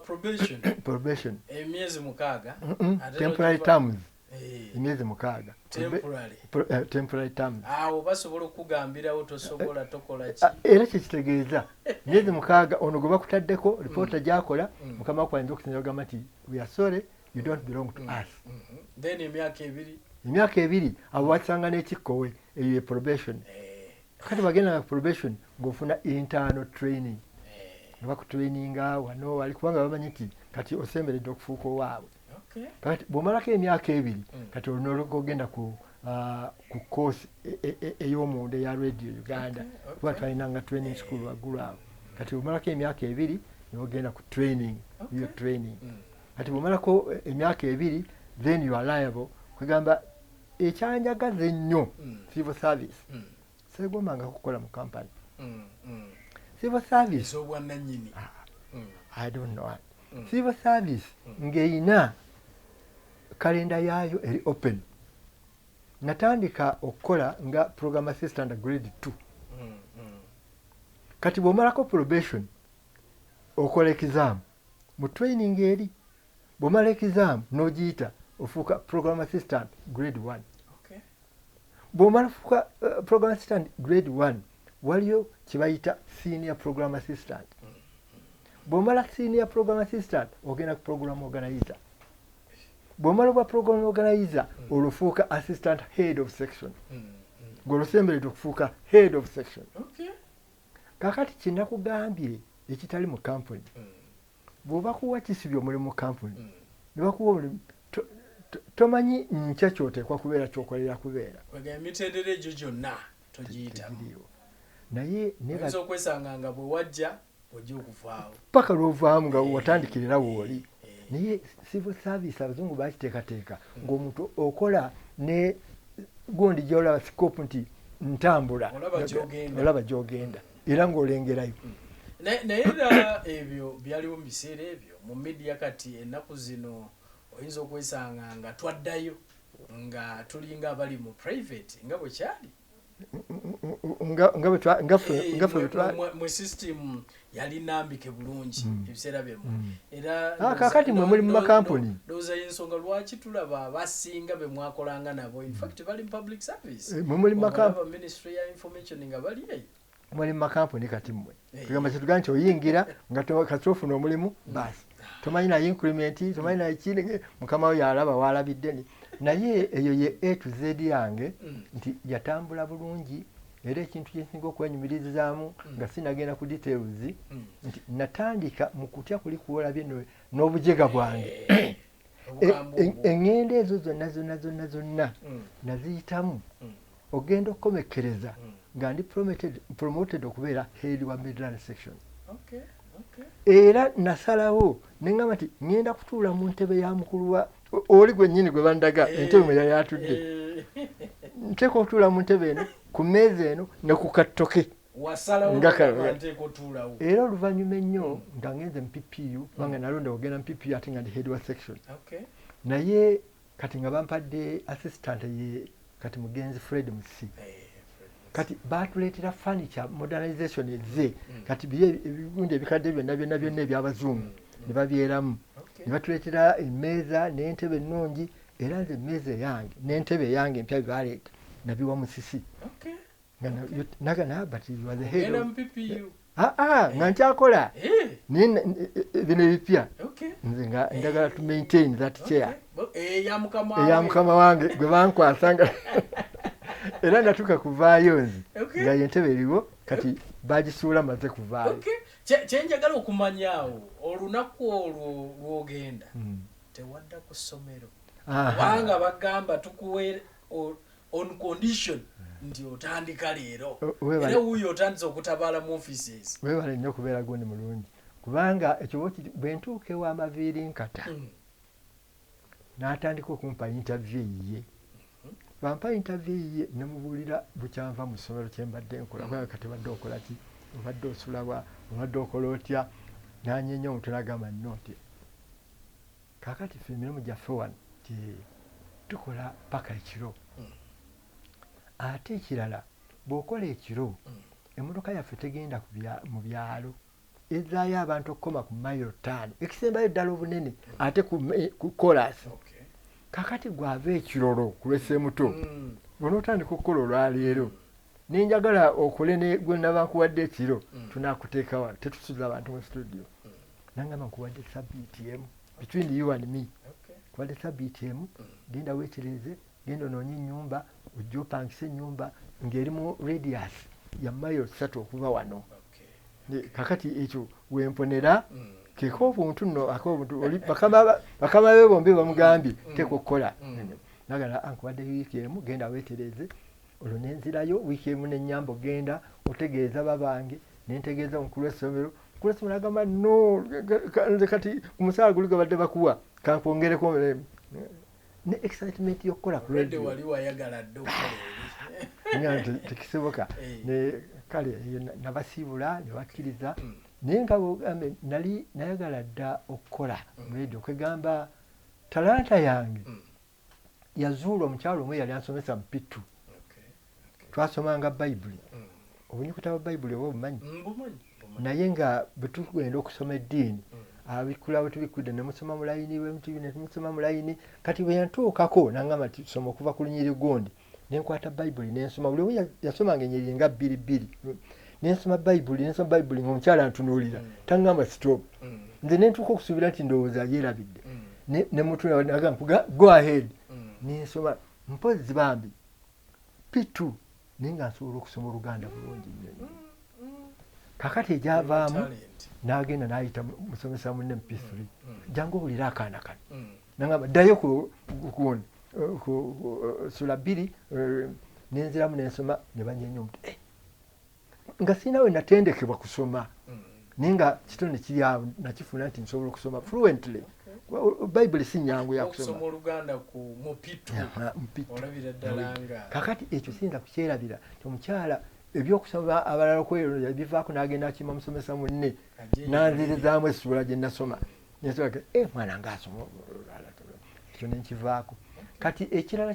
probation emyezi 6 temporary terms emyezi 6 temporary terms awo basobola okugambirawo tosobola tokola ki era kyekitegeeza emyezi 6 ono gwe bakutaddeko ripoota gyakola mukama wakwanza okusinza ogamba nti we are sorry you don't belong to us then emyaka 2 abo bakisanga n'ekikkowe eyo ye probation kati bagenda probation ng'ofuna internal training nga bakutraininga wano wali kubanga bamanyi nti kati osemberedde okufuuka owaabwe kati bw'omalako emyaka 2 kati olina ogenda ku ku course ey'omunda eya Radio Uganda kuba twalinanga training school waggulu awo kati omalako emyaka 2 niwogenda ku training iyo training kati bwomalako emyaka 2 then you are liable kwegamba ekyanjagaza ennyo civil service segomanga kukola mu company civil service obwannannyini I don't know civil service ng'eyina kalenda yaayo eri open natandika okukola nga program assistant grade 2 kati bw'omalako probation okola exam mu training eri bw'omala exam n'ogiyita ofuuka program assistant grade 1 bw'omala fuuka program assistant grade 1 waliyo kibayita senior program assistant bw'omala senior program assistant ogenda ku program organizer bw'omala bwa program organizer olufuuka assistant head of section ng'olusemberedde okufuuka head of section kakati kinakugambye ekitali mu kampuni bw'oba kuwa kisibye omulimu mu kampuni ne bakuwa omulimu tomanyi nkya kyoteekwa kubeera kyokolera kubeera emitendera egyo gyonna togiyitamu naye oyinza okwesanga nga bwe wajja ojja okuvaawo paka lwovaamu nga watandikirira wooli naye civil service abazungu bakiteekateeka ng'omuntu okola ne gundi gyolaba sikopu nti ntambula olaba gy'ogenda era ng'olengerayo naye era ebyo byaliwo mu biseera ebyo mu media kati ennaku zino oyinza okwesanga nga twaddayo nga tulinga abali mu private nga bwe kyali mwe system yali nambike bulungi ebiseera byemu era kakati mwe muli mu makampuni ndowooza y'ensonga lwaki tulaba abasinga be mwakolanga nabo in fact bali mu public service mwe muli mu makampuni ministry ya information nga bali eyo muli mu makampuni kati mmwe tugamba kyetugamba nti oyingira nga kati ofuna omulimu basi tomanyi na increment tomanyi na kindi mukama we yalaba walabiddeni naye eyo ye A to Z yange nti yatambula bulungi era ekintu kyensinga okwenyumirizaamu nga sinagenda ku details nti natandika mu kutya kuli kuwolabye n'obujega bwange eŋŋendo ezo zonna naziyitamu ogenda okukomekereza nga ndi promoted okubeera head wa Midland section era nasalawo neŋŋamba nti ŋŋenda kutuula mu ntebe ya mukulu wa oli gwennyini gwe bandaga entebe mwe yali atudde nteeka otuula mu ntebe eno ku mmeeza eno ne ku kattoke era oluvannyuma ennyo nga ngenze mu PPU kubanga nalonda ogenda mu PPU ate nga ndi head wa section naye kati nga bampadde assistant ye kati mugenzi Fred Musi kati batuleetera furniture modernization ezze kati ebigundi ebikadde byonna ebyabazungu ne babyeramu ne batuleetera emmeeza n'entebe ennungi era nze emmeeza eyange n'entebe eyange empya byaleeta nabiwa Musisi nga nkyakola bino ebipya nze nga njagala to maintain that chair eya mukama wange gwe bankwasanga era natuka kuvaayo nzi nga yentebe eriwo kati bagisuula maze kuvaayo kyenjagala okumanyaawo olunaku olwo lwogenda tewadda ku ssomero kubanga bagamba tukuwe on condition nti otandika leero era wuyo otandise okutabaala mu offices weebale nnyo okubeera gundi mulungi kubanga ekyo bwe ntuuka ew'amaviiri nkata n'atandika okumpa interview ye bampa interview ye nemubuulira bukyanva mu ssomero kyembadde nkola kubanga kati badde okola ki obadde osulawa obadde okola otya nanyenya omutwe n'agamba noti kakati ffe emirimu gyaffe wano tukola paka ekiro ate ekirala bw'okola ekiro emmotoka yaffe tegenda mu byalo ezaayo abantu okukoma ku mayiro 5 ekisembayo ddala obunene ate ku kolasi kakati gwava ekirolo kulwese muto bw'onootandika okukola olwaleero ninjagala okole gwe naba nkuwadde ekiro tunaakuteeka wano tetusuza abantu mu studio nangamba nkuwadde sabitm between you and me kuwadde sabitm genda weekireze genda onoonye ennyumba ojja opangisa ennyumba ng'eri mu radius ya mailo 3 okuva wano kakati ekyo wemponera keko obuntu nno akobuntu oli bakama be bombi bamugambye teeka okukola nagala ankubadde wiiki emu genda weetereze olwo nenzirayo wiiki emu nenyamba ogenda otegeeza babange nentegeeza mukulu w'essomero agamba no nze kati ku musaala guli gabadde bakuwa kankwongereko ne excitement y'okukola ku radio wali wayagala dde nga tekisoboka ne kale nabasiibula ne bakkiriza naye nga bogambe nali nayagala dda okukola mu radio kwegamba talanta yange yazuulwa omukyalo omwe yali ansomesa mu Pitu twasomanga bayibuli obunyukuta bwa bayibuli oba obumanyi naye nga bwe tugenda okusoma eddiini abikula bwe tubikudde ne musoma mu layini ne tumusoma mu layini kati bwe yantuukako nangamba nti soma okuva ku lunyiri gundi nenkwata bayibuli nensoma buli omu yasomanga ennyiriri nga bbiri nensoma bayibuli ng'omukyala antunuulira tangamba stop nze nentuuka okusuubira nti ndowooza yeerabidde ne mutuna nagamba go ahead nensoma mpozi bambi Pitu naye nga nsobola okusoma Oluganda bulungi nnyo kakati egyavaamu n'agenda n'ayita musomesa munne mu P3 jangu obulira akaana kano nangamba ddayo ku sula 2 nenziramu nensoma ne banyenya omuti nga sirina we natendekebwa kusoma naye nga kitone kiri awo nakifuna nti nsobola okusoma fluently bayibuli si nnyangu yakusoma Oluganda mu Pitu olabira ddala nga kakati ekyo siyinza kukyerabira ti omukyala ebyokusoma abalala kwero yabivaako n'agenda akima musomesa munne nanzirizaamu essula gye nasoma nensobola mwana ngaasoma ekyo nenkivaako kati ekirala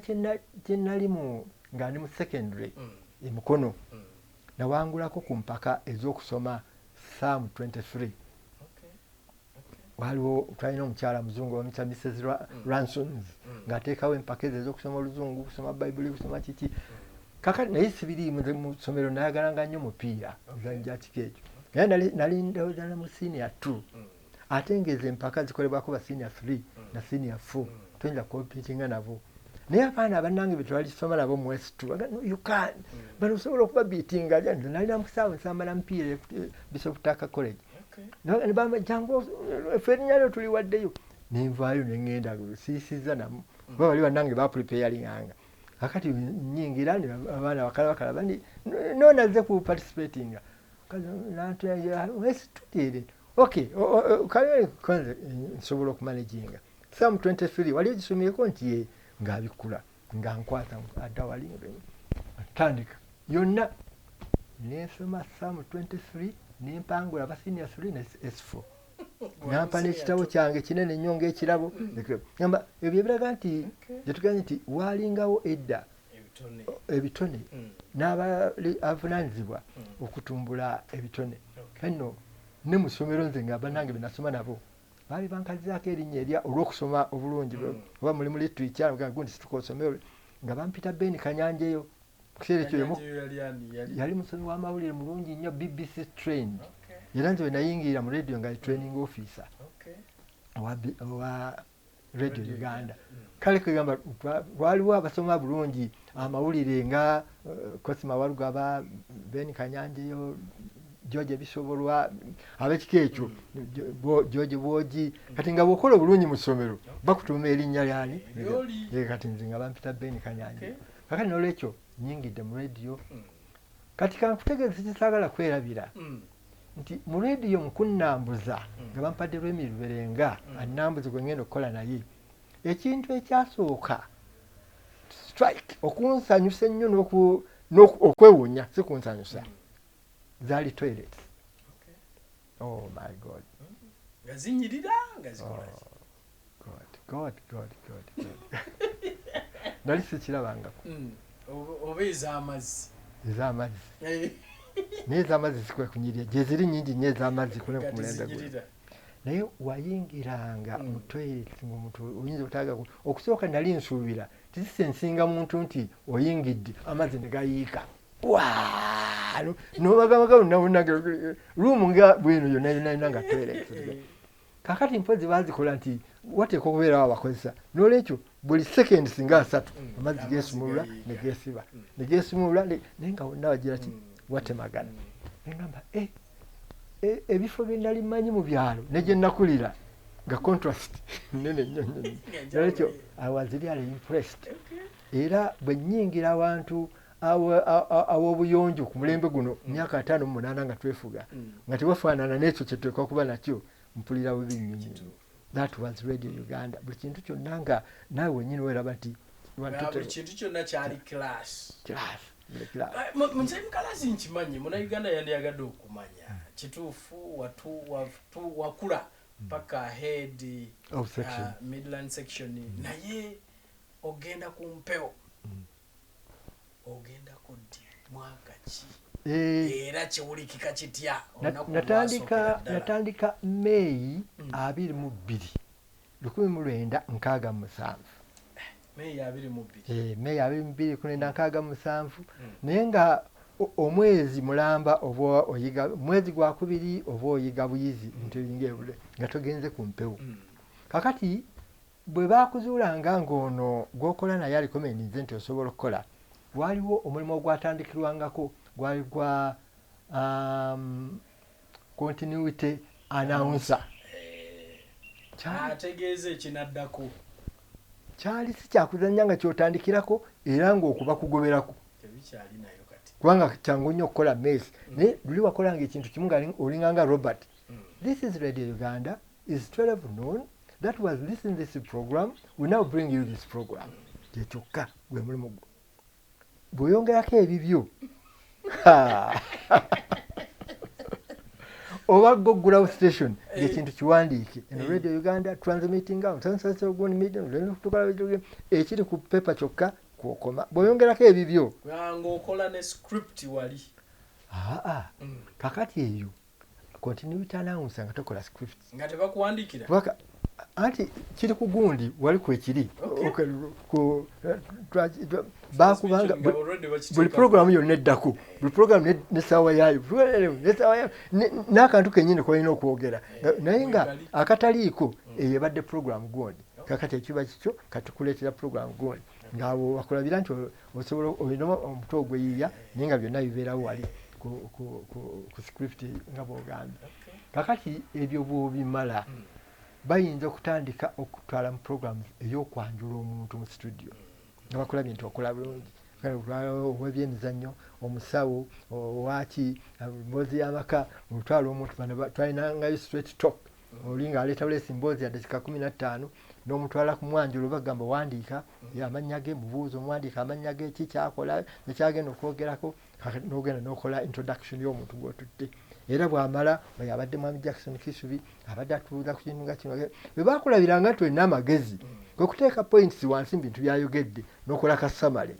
kye nalimu nga ndi mu secondary emukono nawangulako ku mpaka ez'okusoma Psalm 23 waliwo twalina omukyala muzungu bamuyita Mrs. Ransons ng'ateekawo empaka ezo ez'okusoma Oluzungu kusoma bayibuli kusoma kiki kakati naye sibiriimu mu ssomero nayagalanga nnyo mupiira ozanja kiko ekyo naye nali ndowooza mu senior 2 ate ng'ezo empaka zikolebwako ba senior 3 na senior 4 toyinza kompitinga nabo naye abaana abannange be twalisoma nabo mu West 2 you can bano osobola okubabiitinga nze nalina mu kusaawa nsamba na mupiira Bishop Tucker College nebamba jangu ffe erinnya lyo tuli waddeyo nenvaayo neŋŋenda siisiza namu kuba bali bannange bapreparinganga akati nyingira abaana bakala bandi nazze ku participatinga situtire okay kale nsobola okumanaginga Psalm 23 wali ogisomyeko nti ye ng'abikula nga nkwata adda wali tandika yonna nensoma Psalm 23 nempangula basenior 3 ne S4 nampa n'ekitabo kyange kinene nnyo ng'ekirabo gamba ebyo ebiraga nti gyetugambye nti waalingawo edda ebitone n'abali avunaanyizibwa okutumbula ebitone kanno ne mu ssomero nze nga bannange be nasoma nabo baali bankazizaako erinnya erya olw'okusoma obulungi oba mulimu literature gundi situka osomero nga bampita Ben Kanyanja eyo kiseera ekyo yali musomi w'amawulire mulungi nnyo BBC trained era nze we nayingirira mu radio nga training officer owa radio Uganda kale kugamba waliwo abasoma bulungi amawulire nga Cosima Walugaba Ben Kanyanja eyo George Bisobolwa abekiko ekyo George Bwogi kati nga bw'okola obulungi mu ssomero bakutuuma erinnya lyani kati nze nga bampita Ben Kanyanja kakati n'olwekyo nyingidde mu radio kati kankutegeeza kisaagala kwerabira nti mu radio mukunnambuza nga bampadde Lwemi Luberenga annambuze gwe ngenda okukola naye ekintu ekyasooka strike okunsanyusa ennyo okwewuunya si kunsanyusa zaali toilets oh my god nga zinyirira nga zikola god nali sikirabangako oba ez'amazzi naye ez'amazzi zikwe kunyirira gye ziri nnyingi nnyo ez'amazzi kule ku mulembe gwe naye wayingiranga mu toilets ng'omuntu oyinza okutaaga okusooka nali nsuubira tisisensinga muntu nti oyingidde amazzi ne gayiika nobagamaga nabonage ruumu nga bweno yonna yonna nga toilets kakati mpozi bazikola nti wateeka okubeerawo abakozesa n'olwekyo buli seconds nga 3 amazzi geesumulula ne geesumulula naye nga wonna wagira ki watemagana negamba ebifo bye nali mmanyi mu byalo ne gye nakulira nga contrast nene nnyo ekyo I was really impressed era bwe nnyingira abantu aw'obuyonjo ku mulembe guno myaka 58 nga twefuga nga tewafaanana n'ekyo kye tuleka okuba nakyo mpulira bubi nnyo. That was Radio Uganda. Buli kintu kyonna nga naawe wennyini weeraba nti buli kintu kyonna kyali class. Munze mukalazi nkimanyi muna Uganda yandiyagadde okumanya kituufu wakula paka head of section. Midland section naye ogenda ku mpeo ogenda kuddi mwaka ki era kiwulikika kitya? Natandika May 22 1967. May 22 May 1967 naye nga omwezi mulamba oba oyiga mwezi gwa kubiri oba oyiga buyizi bintu ebingebule nga togenze ku mpewo. Kakati bwe bakuzuulanga ng'ono gwokola naye aliko meninze nti osobola okukola waliwo omulimu ogwatandikirwangako gwali gwa continuity announcer. Ategeeza ekinaddako kyali si kyakuzannya nga kyotandikirako era ng'okuba kugoberako tebikyali nayo kati kubanga kyangu nnyo okukola mesi naye luli wakolanga ekintu kimu nga olinganga Robert. This is Radio Uganda, is 12 noon, that was listening to this program, we now bring you this program. Kyekyoka gwe mulimu gwo bw'oyongerako ebibyo oba goggulawo station ekintu kiwandiike eno Radio Uganda transmitting out ekiri ku pepa kyokka kwokoma bw'oyongerako ebibyo ng'okola ne script wali kakati eyo continuity announcer nga tokola script nga tebakuwandiikira anti kiri ku gundi wali kwekiri bakubanga buli programu yonna eddako buli programu n'essaawa yaayo n'akantu kennyini kolina okwogera naye nga akataliiko eyo ebadde programu gundi kakati ekiba kikyo katukuleetera programu gundi ng'abo wakulabira nti osobola olina omutwe ogweyiiya naye nga byonna bibeerawo wali ku script nga bw'ogambye. Kakati ebyo bw'obimala bayinza okutandika okutwala mu programs ey'okwanjula omuntu mu studio nga bakulabye nti okola bulungi ow'ebyemizannyo omusawo owaki emboozi y'amaka olutwala omuntu bano twalinangayo straight talk oli ng'aleeta bulesi emboozi ya dakika 15 n'omutwala ku mwanjulo bagamba wandiika amannya ge mubuuzo omuwandiika amannya ge ki kyakola nekyagenda okwogerako n'ogenda n'okola introduction y'omuntu gw'otutte era bw'amala oyo abadde mwami Jackson Kisubi abadde atuuza ku kintu nga kino bwe baakulabiranga nti olina amagezi kwekuteeka points wansi mu bintu byayogedde n'okola ka summary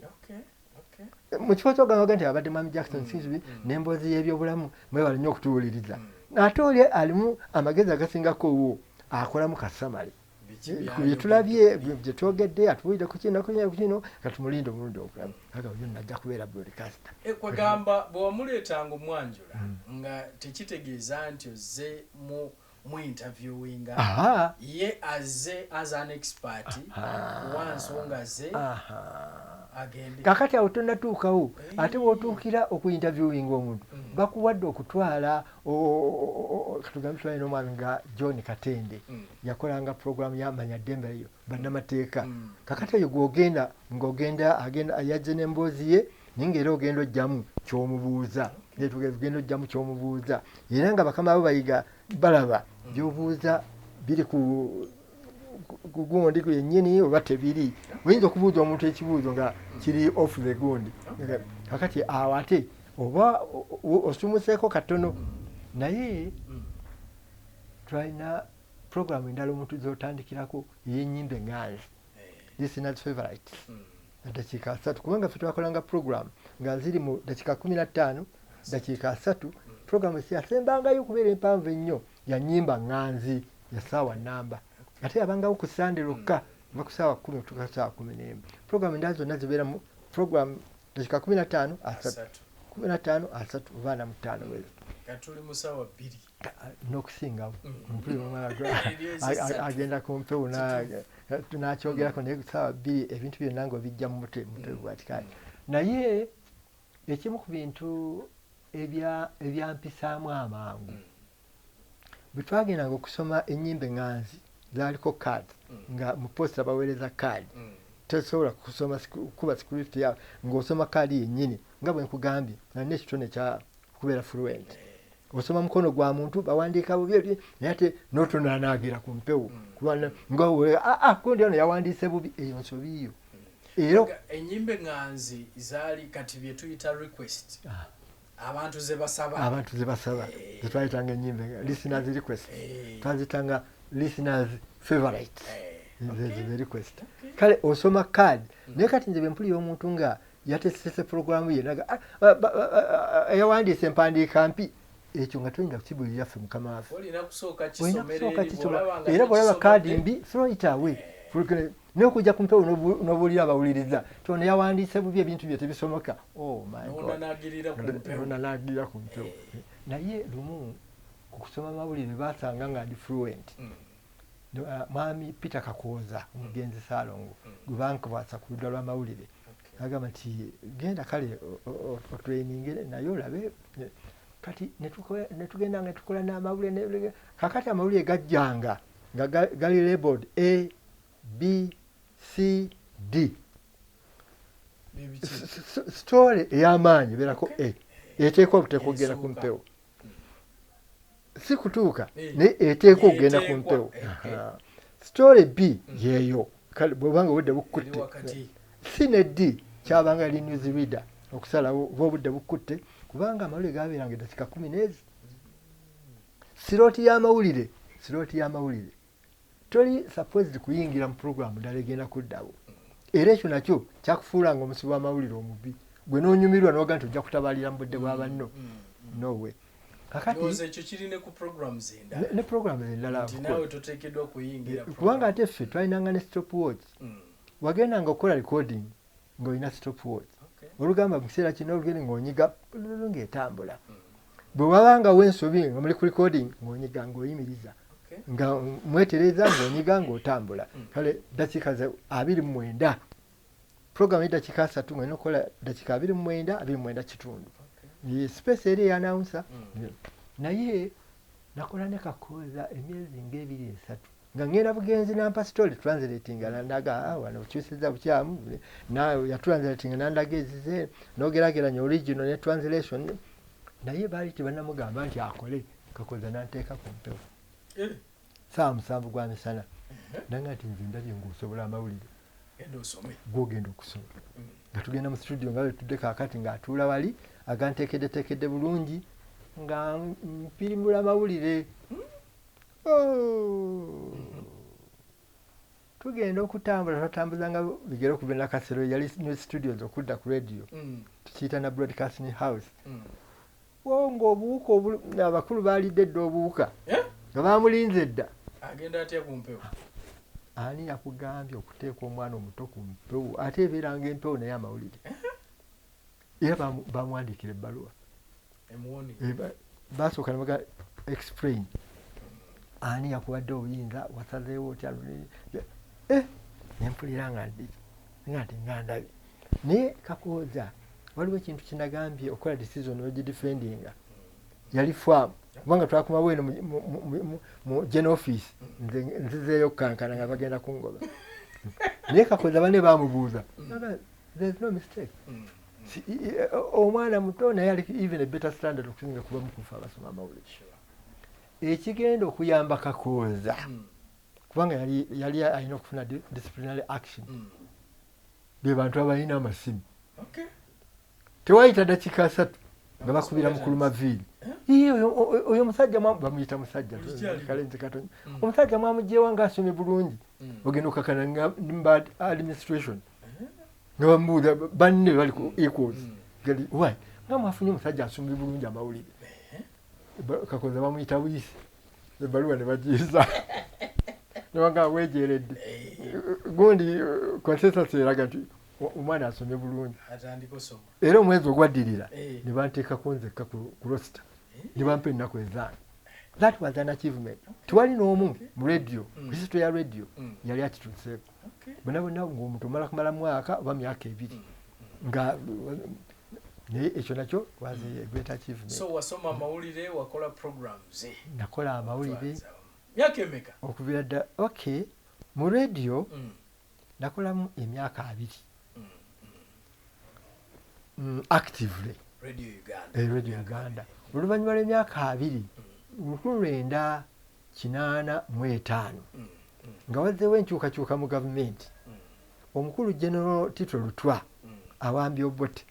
mu kifo ky'ogamba nti abadde mwami Jackson Kisubi n'emboozi y'ebyobulamu mwebale nnyo okutuwuliriza ate oli alimu amagezi agasingako wo akolamu ka summary bye tulabye bye twogedde atuwulire ku kino katumulinde omulundi okulaba aga oyo najja kubeera broadcaster. Kwegamba bwe wamuleetanga omwanjula nga tekitegeeza nti ozze mu interviewinga ye azze as an expert wansonga ze agende kakati awo tonnatuukawo ate bw'otuukira okuinterviewinga omuntu bakuwadde okutwala katugambe twalina n'omwami nga John Katende yakolanga programu y'amanya ddembe eyo bannamateeka kakati eyo gw'ogenda ng'ogenda yajje n'emboozi ye naye ng'era ogenda ojjamu ky'omubuuza ogenda ojjamu ky'omubuuza era nga bakama abo bayiga balaba by'obuuza biri ku gundi yennyini oba tebiri oyinza okubuuza omuntu ekibuuzo nga kiri off the gundi kakati awo ate oba osumuseeko katono naye twalina programu endala omuntu zotandikirako ey'ennyimba eŋŋanzi listeners favorite dakiika 3 kubanga ffe twakolanga programu nga ziri mu dakiika 15 dakiika 3 programu yasembangayo okubeera empanvu ennyo ya nnyimba ŋŋanzi ya ssaawa nnamba ate yabangawo ku Sande lwokka va ku ssaawa 10 okutuuka ssaawa 11 programu endala zonna zibeera mu programu dakiika 15 3 oba 45 wezi katuli mu ssaawa 2 n'okusingawo agenda ku mpewo n'akyogerako naye ssaawa 2 ebintu byonna nga obijja mu mutwe gwatikaali naye ekimu ku bintu ebyampisaamu amangu bwe twagendanga okusoma ennyimba eŋŋanzi zaaliko kaadi nga mu posta baweereza kaadi tosobola kusoma kuba script yawe ng'osoma kaadi yennyini nga bwe nkugambye nga n'ekitone kya kubeera fluent osoma mukono gwa muntu bawandiika bubi naye ate n'otonaanaagira ku mpewo nga kundi ono yawandiise bubi eyo nsobiyo era ennyimba eŋŋanzi zaali kati bye tuyita request abantu ze basaba zetwayitanga ennyimba listeners request twazitanga listeners favorite the request kale osoma kaadi naye kati nze bwe mpulira omuntu nga yatesese programu ye naga yawandiise empandiika mpi ekyo nga toyinza kukibuulira ffe mukama waffe olina kusooka kisoma era bw'olaba kaadi mbi throw it away n'okujja ku mpewo n'obuulira abawuliriza tono yawandiise bubi ebintu bye tebisomoka onanaagirira ku mpewo naye lumu ku kusoma amawulire baasanga nga ndi fluent mwami Peter Kakooza omugenzi Saalongo gwe bankwasa ku ludda lw'amawulire agamba nti genda kale otraininge naye olabe kati netugenda nga tukola n'amawulire kakati amawulire gajjanga nga gali labeled A B C D story ey'amaanyi beerako eteekwa obuteekwa okugenda ku mpewo si kutuuka naye eteekwa okugenda ku mpewo story B yeeyo kale bw'obanga obudde bukutte si ne D kyabanga yali news reader okusalawo oba obudde bukutte kubanga amawulire gaabeeranga eddakiika 10 sirooti y'amawulire toli supposed kuyingira mu programu ddala egenda kuddawo era ekyo nakyo kyakufuulanga omusibi w'amawulire omubi gwe n'onyumirwa n'oga nti ojja kutabalira mu budde bwa banno nowe ne programu endala kubanga ate ffe twalinanga ne stopwatch wagendanga okukola recording ng'olina stopwatch olugamba mu kiseera kino olugende ng'onyiga ng'etambula bwe wabangawo ensobi nga muli ku recording ng'onyiga ng'oyimiriza nga mwetereza ng'onyiga ng'otambula kale dakiika 29 programu y'eddakiika 3 ng'olina okukola dakiika 29 kitundu space eri eyanawunsa naye nakola ne Kakooza emyezi nga 2-3 nga ngenda bugenzi nampa story translatinga nandaga wano okyusiza bukyamu nawe yatranslatinga nandaga ezize n'ogerageranya original ne translation naye baali tebanamugamba nti akole Kakooza nanteeka ku mpewo saa 7 gwa misana nanga nti nze ndabye ng'osobola amawulire gwogenda okusoma nga tugenda mu studio nga wetudde kaakati ng'atuula wali aganteekeddeteekedde bulungi nga mpirimula amawulire tugenda okutambula twatambuzanga bigere okuvenda Kasero yali new studios okudda ku radio tukiyita na broadcasting house ng'obuwuka abakulu baalidde edda obuwuka nga baamulinze dda agenda atya ku mpewo ani yakugambye okuteeka omwana omuto ku mpewo ate ebeeranga empewo naye amawulire era bamwandikira ebbaluwa basooka nebaga explain ani yakuwadde obuyinza wasazeewo otya nempulira nga nti ngandabye naye Kakooza waliwo ekintu kinagambye okukola decision ogidefendinga yali faamu kubanga twakomawo eno mu general office nzizeeyo kukankana nga bagenda kungoba naye Kakooza banne bamubuuza there's no mistake omwana muto naye ali even a better standard okusinga kuba mukufa abasoma amawulire ekigenda okuyamba Kakooza kubanga yali alina okufuna disciplinary action be bantu abalina amasimu tewayita dakiika 3 nga bakubira mukulumaviiri oyo omusajja bamuyita musajja kalenze katonya omusajja mwamugyewa ng'asomye bulungi ogenda okakana nga bad administration nga bamubuuza banne bali ku equals gali why nga mwafunye omusajja asomye bulungi amawulire Kakooza bamuyita buyisi ebbaluwa ne bagiyiza nebanga weejeeredde gundi consensus eraga nti omwana asomye bulungi era omwezi ogwaddirira ne banteekako nzekka ku roster ne bampa ennaku ezange that was an achievement tewali n'omu mu radio ku history ya radio yali akituuseeko bonna bonna ng'omuntu omala kumala mwaka oba myaka 2 nga naye ekyo nakyo was a great achievement. So wasoma amawulire wakola programs nakola amawulire myaka emeka okuvira dda okay mu radio nakolamu emyaka 2 actively radio Uganda oluvannyuma lw'emyaka 2 1985 nga wazzeewo enkyukakyuka mu gavumenti omukulu General Tito Lutwa awambye Obote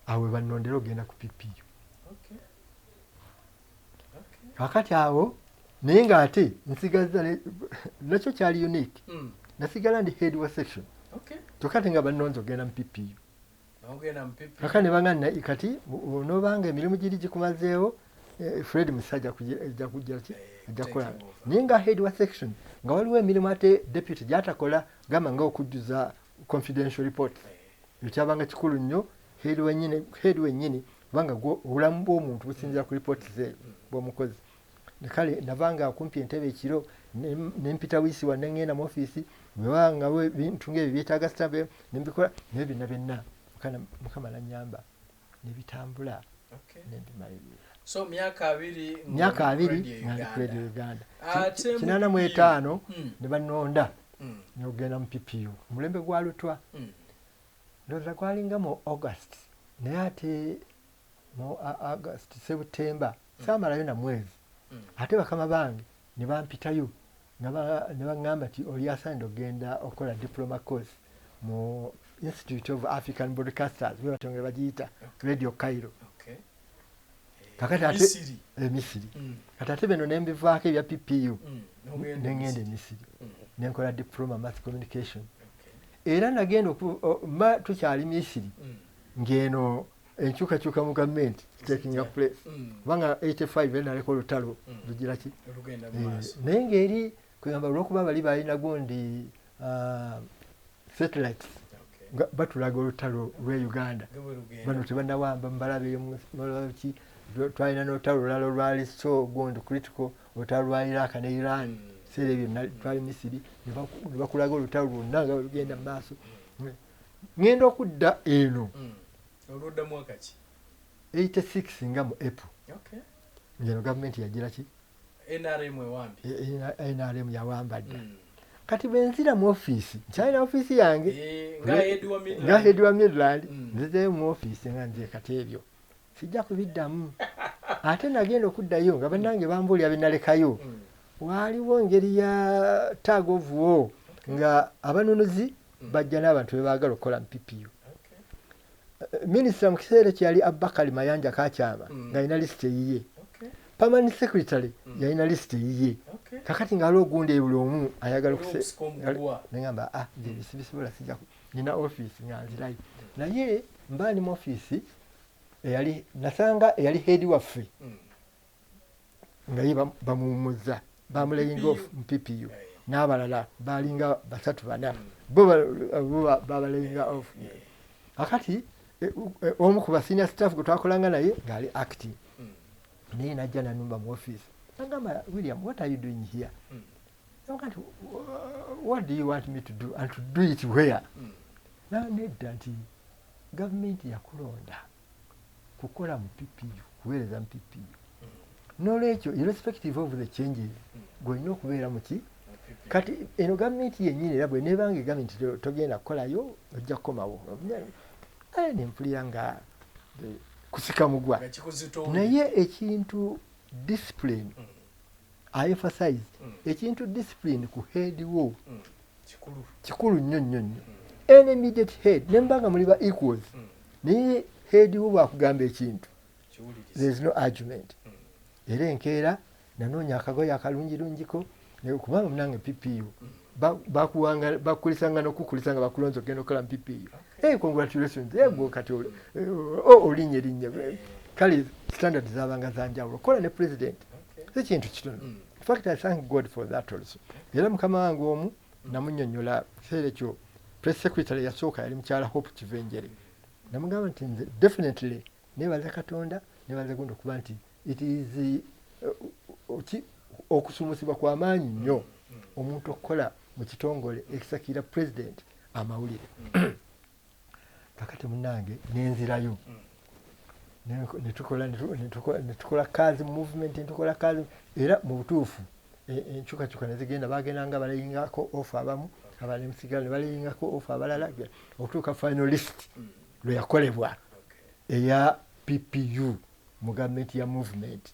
awe bannondera ogenda ku PPU kakati awo naye ng'ate nsigaza nakyo kyali unique nasigala ndi head wa section kyokka nga bannonzi ogenda mu PPU kakati ne bangana kati onoobanga emirimu giri gikumazeewo Fred Musajja ajja kujja kukola naye nga head wa section nga waliwo emirimu ate deputy gyatakola gamba nga okujjuza confidential report ekyabanga kikulu nnyo head wennyini kubanga obulamu bw'omuntu businzira ku report ze bw'omukozi kale navanga kumpi entebe ekiro nempita wisiwa nengenda mu office bwewanga bintu ng'ebyo byetaaga stabe nembikola naye byonna byonna mukama nanyamba nebitambula nembimalirira so myaka 2 ngandi ku Radio Uganda 85 ne bannonda n'ogenda mu PPU omulembe gwa Lutwa ndowooza gwalinga mu August naye ate mu August September saamalayo na mwezi ate bakama bange ne bampitayo ne baŋŋamba nti oli asaanidde ogenda okukola diploma course mu Institute of African Broadcasters bwe batongera bagiyita Radio Cairo kakati ate Misiri kati ate bino nembivaako ebya PPU nengenda Misiri nenkola diploma mass communication era nagenda tukyali Misiri ngeno enkyukakyuka mu gavumenti taking a place kubanga 85 naleka olutalo lugira ki naye ng'eri kugamba olwokuba bali balina gundi satellites batulaga olutalo lw'e Uganda bano tebannawamba mbalabeyoki twalina n'olutalo olulala olwali so gundi critical olutalo lwa Iraq ne Iran seera ebyo twali Misiri ne bakulaga olutalo lwonna nga lugenda mu maaso ngenda okudda eno oludda mwaka ki 86 nga mu April ngeno gavumenti yagira ki NRM yawamba dda kati bwenzira mu office nkyalina office yange nga head wa Midland nzizeyo mu office nga nze kati ebyo sijja kubiddamu ate nagenda okuddayo nga bannange bambuulira benalekayo waaliwo engeri ya tag of war nga abanunuzi bajja n'abantu bebaagala okukola mu PPU minisita mu kiseera kyeyali Abubakar Mayanja Kakyama ng'alina lisiti eyiye permanent secretary yalina lisiti eyiye kakati ng'aliwo ogundi ebuli omu ayagala neŋŋamba nze sibisobola sijja nina office nga nzirayo naye mbaani mu office nasanga eyali head waffe nga ye bamuwumuzza bamulayinga off mu PPU n'abalala balinga 3-4 bo babalayinga off akati omu ku senior staff gwe twakolanga naye ng'ali acting naye najja nanumba mu office nagamba William what are you doing here what do you want me to do and to do it where nedda nti gavumenti yakulonda kukola mu PPU kuweereza mu PPU n'olwekyo irrespective of the changes gwolina okubeera muki kati eno gavumenti yennyini era bwe nebanga egambye nti togenda kukolayo ojja kukomawo nempulira nga kusika mugwa naye ekintu discipline emphasize ekintu discipline ku head wo kikulu nnyo nnyo nnyo an immediate head nembanga muli ba equals naye head wo bwakugamba ekintu there is no argument era enkeera nanoonya akagoye akalungirungiko kubanga munange PPU bakukulisanga n'okukulisanga bakulonza okugenda okukola mu PPU congratulations gwe kati olinye kale standard zabanga zanjawulo kola ne president si kintu kitono in fact I thank God for that also era mukama wange omu namunnyonnyola kiseera ekyo press secretary yasooka yali mukyala Hope Kivenjere namugamba nti nze definitely nebaza Katonda nebaza gundi okuba nti it is okusumusibwa kw'amaanyi nnyo omuntu okukola mu kitongole ekisakira president amawulire kakati munange nenzirayo netukola kazi movement netukola kazi era mu butuufu enkyukakyuka ne zigenda bagendanga baleyingako ofa abamu abali musigala ne baleyingako ofa abalala okutuuka final list lwe yakolebwa eya PPU mu gavumenti ya movement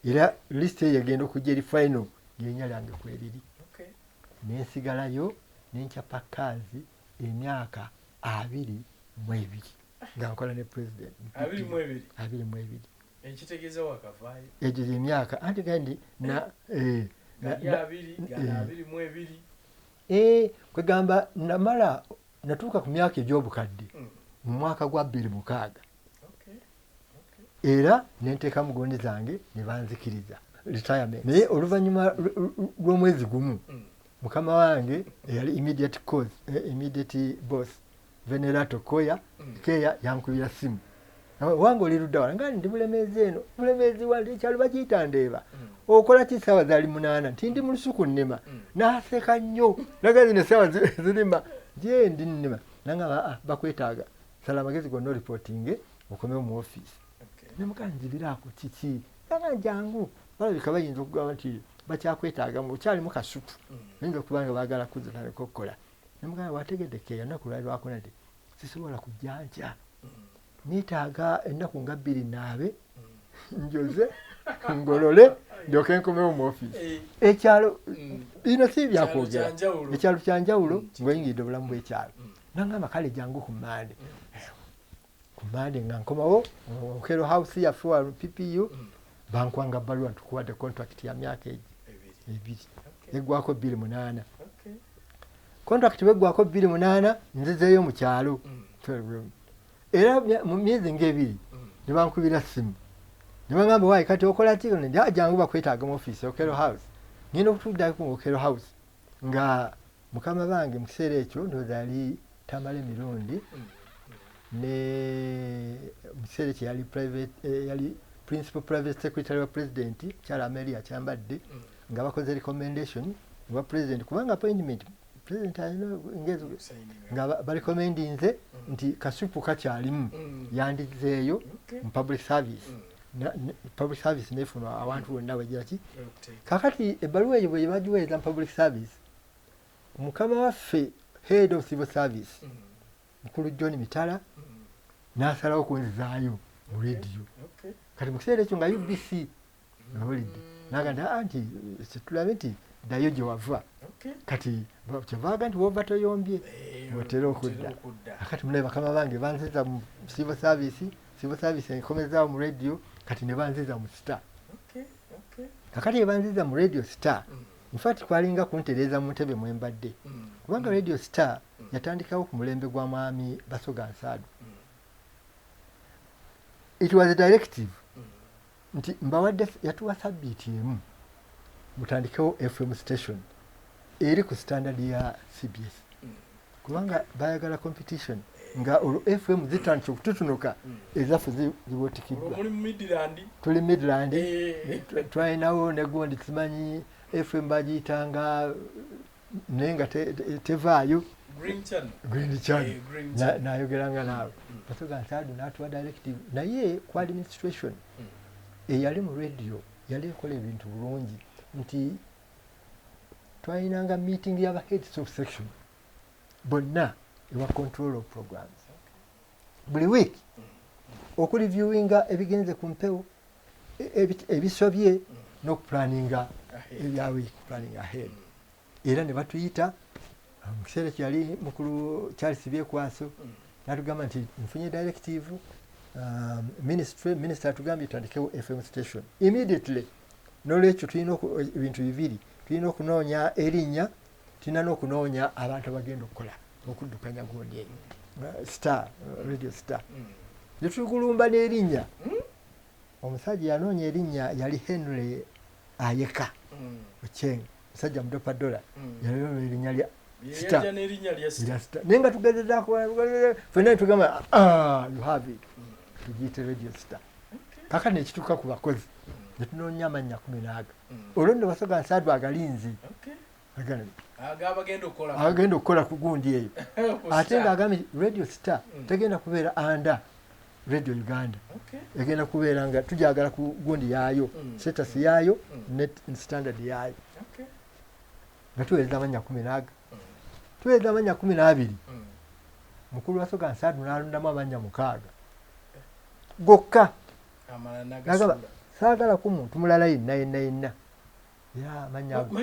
era list eyo egenda okujja eri final lyenya lyange kweriri nensigalayo nenkyapa kaazi emyaka 22 nga nkola ne president 22 ekitegeeza wakavaayo egyo emyaka anti gandi na kwegamba namala natuuka ku myaka egy'obukadde mu mwaka gwa 2006 era nenteeka mugondi zange ne banzikiriza retirement naye oluvannyuma lw'omwezi gumu mukama wange eyali immediate boss Venerato Koya Keya yankubira simu wange oli ludda wala nga ndi bulemeezi eno bulemeezi wali ekyalo bakiyita Ndeeba okola ki ssaawa zaali 8 nti ndi mu lusuku nnema n'aseka nnyo naga zino essaawa zirima je ndi nnema nanga bakwetaaga sala amagezi gonna reporting okomewo mu office ne mukanjibiraako kiki nanga jangu balabika bayinza okugamba nti bakyakwetaaga mu kyali mu kasuku oyinza okubanga baagala kuzanaleko okukola ne mugamba wategedde Keya ennaku lwalwako nati sisobola kujjanja nitaaga ennaku nga 2 naabe njoze ngolole ndyoke nkomewo mu office ekyalo bino si byakwogera ekyalo kyanjawulo ng'oyingidde obulamu bw'ekyalo nangamba kale jangu ku Mande nga nkomawo Okero House yaffe wa PPU bankwanga balwa tukuwadde contract ya myaka 2 eggwako 2008 contract beggwako 2008 nzizeeyo mu kyalo era mu myezi ng'ebiri ne bankubira simu ne bangamba waayi kati okola ki ndi jangu bakwetaaga mu office Okero House ngenda okutuddako mu Okero House nga mukama bange mu kiseera ekyo ndowooza yali Tamale Mirundi ne mu kiseera ekyo yali principal private secretary wa president Kyala Amelia Kyambadde nga bakoze recommendation wa president kubanga appointment president alina ngezo nga barecommendinze nti Kasupu kakyalimu yandizeeyo mu public service nefuna abantu bonna bagira ki kakati ebbaluwa eyo bwe bagiweeza mu public service mukama waffe head of civil service mukulu John Mitala n'asalawo kunzizaayo mu radio kati mu kiseera ekyo nga UBC awulidde nagamba anti tulabe nti ddayo gye wava kati kyavaaga nti woova toyombye otera okudda akati mulabe bakama bange banziza mu civil service enkomezaawo mu radio kati ne banziza mu Star kakati ebanziza mu Radio Star infact kwalinga kuntereeza mu ntebe mwembadde kubanga Radio Star yatandikawo ku mulembe gwa mwami Basoga Nsadu. It was a directive nti mbawadde yatuwa sabbiiti emu mutandikewo FM station eri ku standard ya CBS kubanga bayagala competition nga olu FM zitandika okututunuka ezaffe zibotikiddwa tuli Midland twalinawo negundi tumanyi FM bagiyitanga naye nga tevaayo Green Channel nayogeranga naawe Basoga Nsadu n'atuwa directive naye ku administration eyali mu radio yali ekola ebintu bulungi nti twalinanga meeting y'aba heads of section bonna ewa control of programs buli week okureviewinga ebigenze ku mpewo ebisobye n'okuplanninga ebya week planning ahead era ne batuyita mu kiseera kyali mukulu Charles Byekwaso natugamba nti nfunye directive minister atugambye tutandikewo FM station immediately n'olwekyo tulina ebintu bibiri tulina okunoonya erinnya tulina n'okunoonya abantu abagenda okukola okuddukanya gundi Star Radio Star netukulumba n'erinnya omusajja yanoonya erinnya yali Henry Ayeka Ocheng musajja mudopadola yalionya erinnya lya Star naye nga tugezezaako fenna tugamba you have it tugiyite Radio Star kaka nekituuka ku bakozi netunoonya amannya 10 olwo nno Basoga Nsadu agalinzi agenda okukola ku gundi eyo ate nga agambye Radio Star tegenda kubeera under Radio Uganda egenda kubeera nga tujagala ku gundi yaayo status yaayo net standard yaayo nga tuweereza amannya 10 tuweereza amannya 12 mukulu wa soka nsadu n'alondamu amannya 6 gokka nagaba saagala ku muntu mulala yenna era amannya ago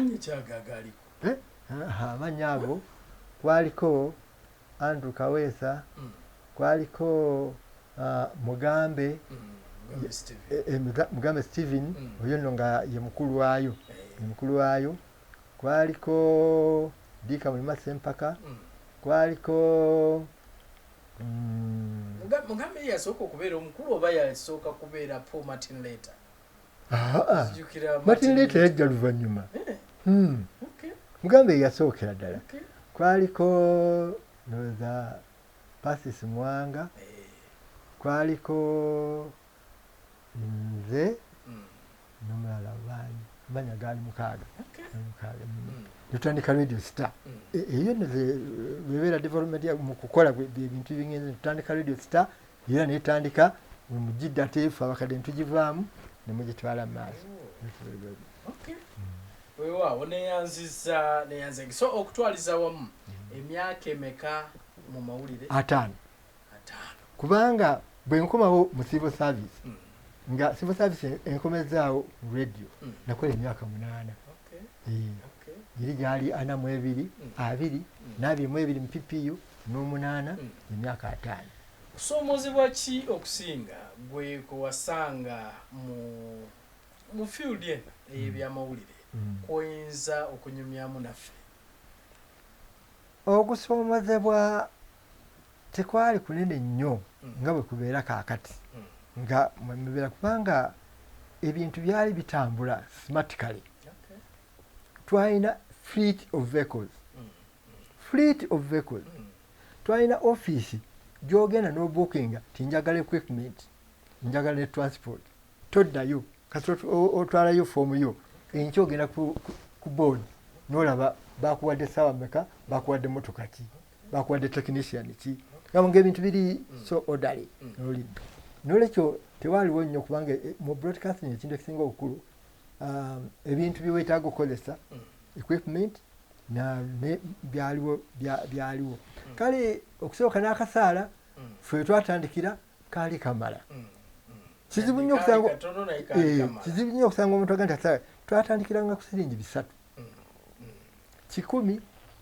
amannya ago kwaliko Andrew Kaweesa kwaliko Mugambe Stephen oyo nno nga ye mukulu waayo kwaliko Dika Mulima Sempaka kwaliko Mugambe yasooka okubeera omukulu oba yasooka kubeera Paul Martin Leta? Martin Leta yajja luvannyuma. Mugambe yasookera ddala. Kwaliko noza Pasis Mwanga kwaliko nze n'omulala baani amanya gaali 6 tutandika Radio Star eyo nebeera development mu kukola ebintu bingenze tutandika Radio Star era netandika mujidda teefu abakadde ntugivaamu nemugitwala mu maaso. Weewaawo neyanziza so okutwaliza wamu emyaka emeka mu mawulire? 5 kubanga bwe nkomawo mu civil service nga civil service enkomezaawo radio nakola emyaka 8 iri gyali 42 22 mu PPU n'8 emyaka 5. Kusoomozebwa ki okusinga gwe kwasanga mu field eno ey'ebyamawulire kwoyinza okunyumyamu naffe? Okusoomozebwa tekwali kunene nnyo nga bwe kubeera kaakati nga mwemubeera kubanga ebintu byali bitambula smartically. Twalina fleet of vehicles twalina office gyogenda n'obookinga tinjagala equipment njagala ne transport toddayo kasi otwalayo foomu yo enkya ogenda ku board n'olaba bakuwadde ssaawa mmeka bakuwadde motoka ki bakuwadde technician ki nga ebintu biri so orderly n'olidde n'olwekyo tewaaliwo nnyo kubanga mu broadcasting ekintu ekisinga obukulu ebintu bye weetaaga okukozesa equipment byaliwo kale okusooka n'akasaala ffe twatandikira kaali kamala. Kizibu nnyo okusanga omuntu agenda akasaala twatandikiranga ku siringi 3 100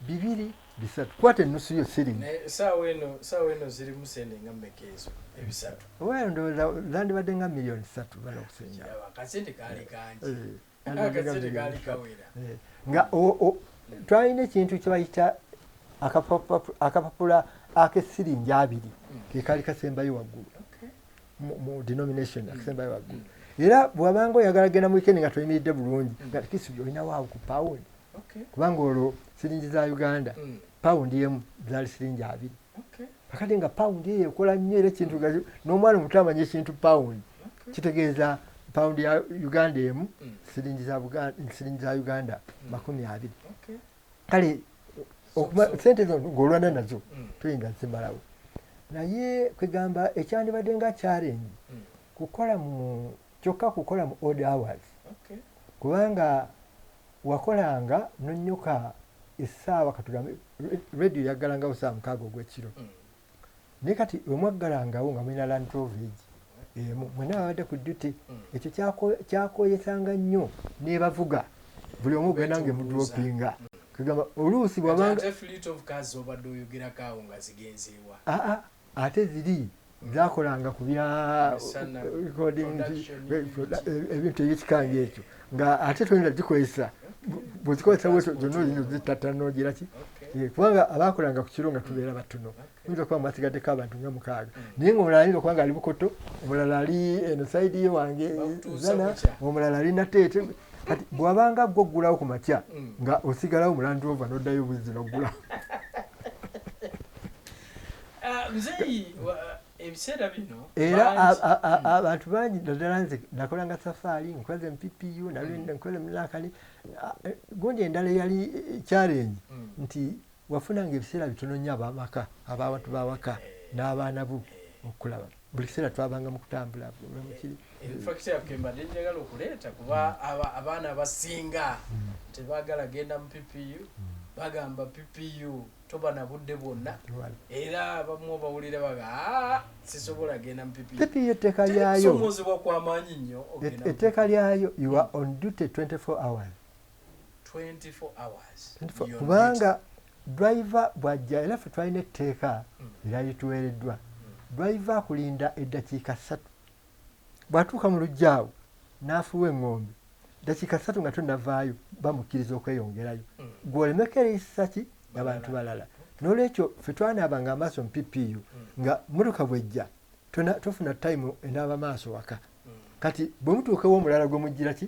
200 3 kwata ennusu yo siringi. Saawa eno zirimu sente nga mmeka ezo ebisatu? Owa ndowooza zandibadde nga miliyoni 3 bala okusennya. Akasente kaali kangi. Akasente kaali kawera. Nga twalina ekintu kye bayita akapapula ak'essiringi 2 ke kaali kasembayo waggulu mu denomination akasembayo waggulu. Era bw'abanga oyagala genda mu weekend nga toyimiridde bulungi nga tekisibye olinawo awo ku pawundi kubanga olwo siringi za Uganda pawundi emu zaali siringi 2 kakati nga pawundi eyo ekola nnyo era ekintu n'omwana omuto amanya ekintu pawundi kitegeeza pawundi ya Uganda emu siringi za Uganda 20. Kale sente zo ng'olwana nazo tuyinza zimalawo naye kwegamba ekyandibadde nga challenge kyokka kukola mu odd hours kubanga wakolanga nonyoka essaawa katugambe radio yaggalangawo ssaawa 6 ogw'ekiro naye kati omwaggalangawo nga mulina Land Rover mwena babadde ku duty ekyo kyakoyesanga nnyo n'ebavuga buli omu ogenda nga emudropinga kugamba oluusi bwabanga ate ziri zakolanga ku bya ebintu ebyekikanga ekyo nga ate toyinza gikozesa bwezikozesa zonna zino zitatanogera ki kubanga abakolanga ku kiro nga tubeera batono oyinza kuba mwasigaddeko abantu nga 6 naye ngaomulala ayinza okuba nga ali Bukoto omulala ali eno saidi ye wange zana omulala ali Nateete kati bw'abanga gwoggulawo ku makya nga osigalawo mu Land Rover n'oddayo buzzi n'oggulawo. Muzeeyi ebiseera bino era abantu bangi naddala nze nakolanga safaari nkoze mu PPU nkoze mu Nakani gundi endala eyali challenge nti wafunanga ebiseera bitono nnyo ab'amaka ab'abantu b'awaka n'abaana bo okulaba buli kiseera twabanga mu kutambula infacti yakembadde njagala okuleeta kuba abaana abasinga tebaagala genda mu PPU bagamba PPU toba na budde bwonna era abamu obawulira baga sisobola genda mu PPU etteeka lyayo somozebwa kw'amaanyi nnyo etteeka lyayo you are on duty 24 hours 24 hours kubanga driver bw'ajja era ffe twalina etteeka era lituweereddwa driver akulinda eddakiika 3 bw'atuuka mu lujjaawo n'afuwa eŋŋombe dakiika 3 nga tonnavaayo bamukkiriza okweyongerayo gw'olemeko eriisa ki abantu balala n'olwekyo ffe twanaabanga amaaso mu PPU nga motoka bw'ejja tofuna time enaaba maaso waka kati bwe mutuukewo omulala gwe mujjira ki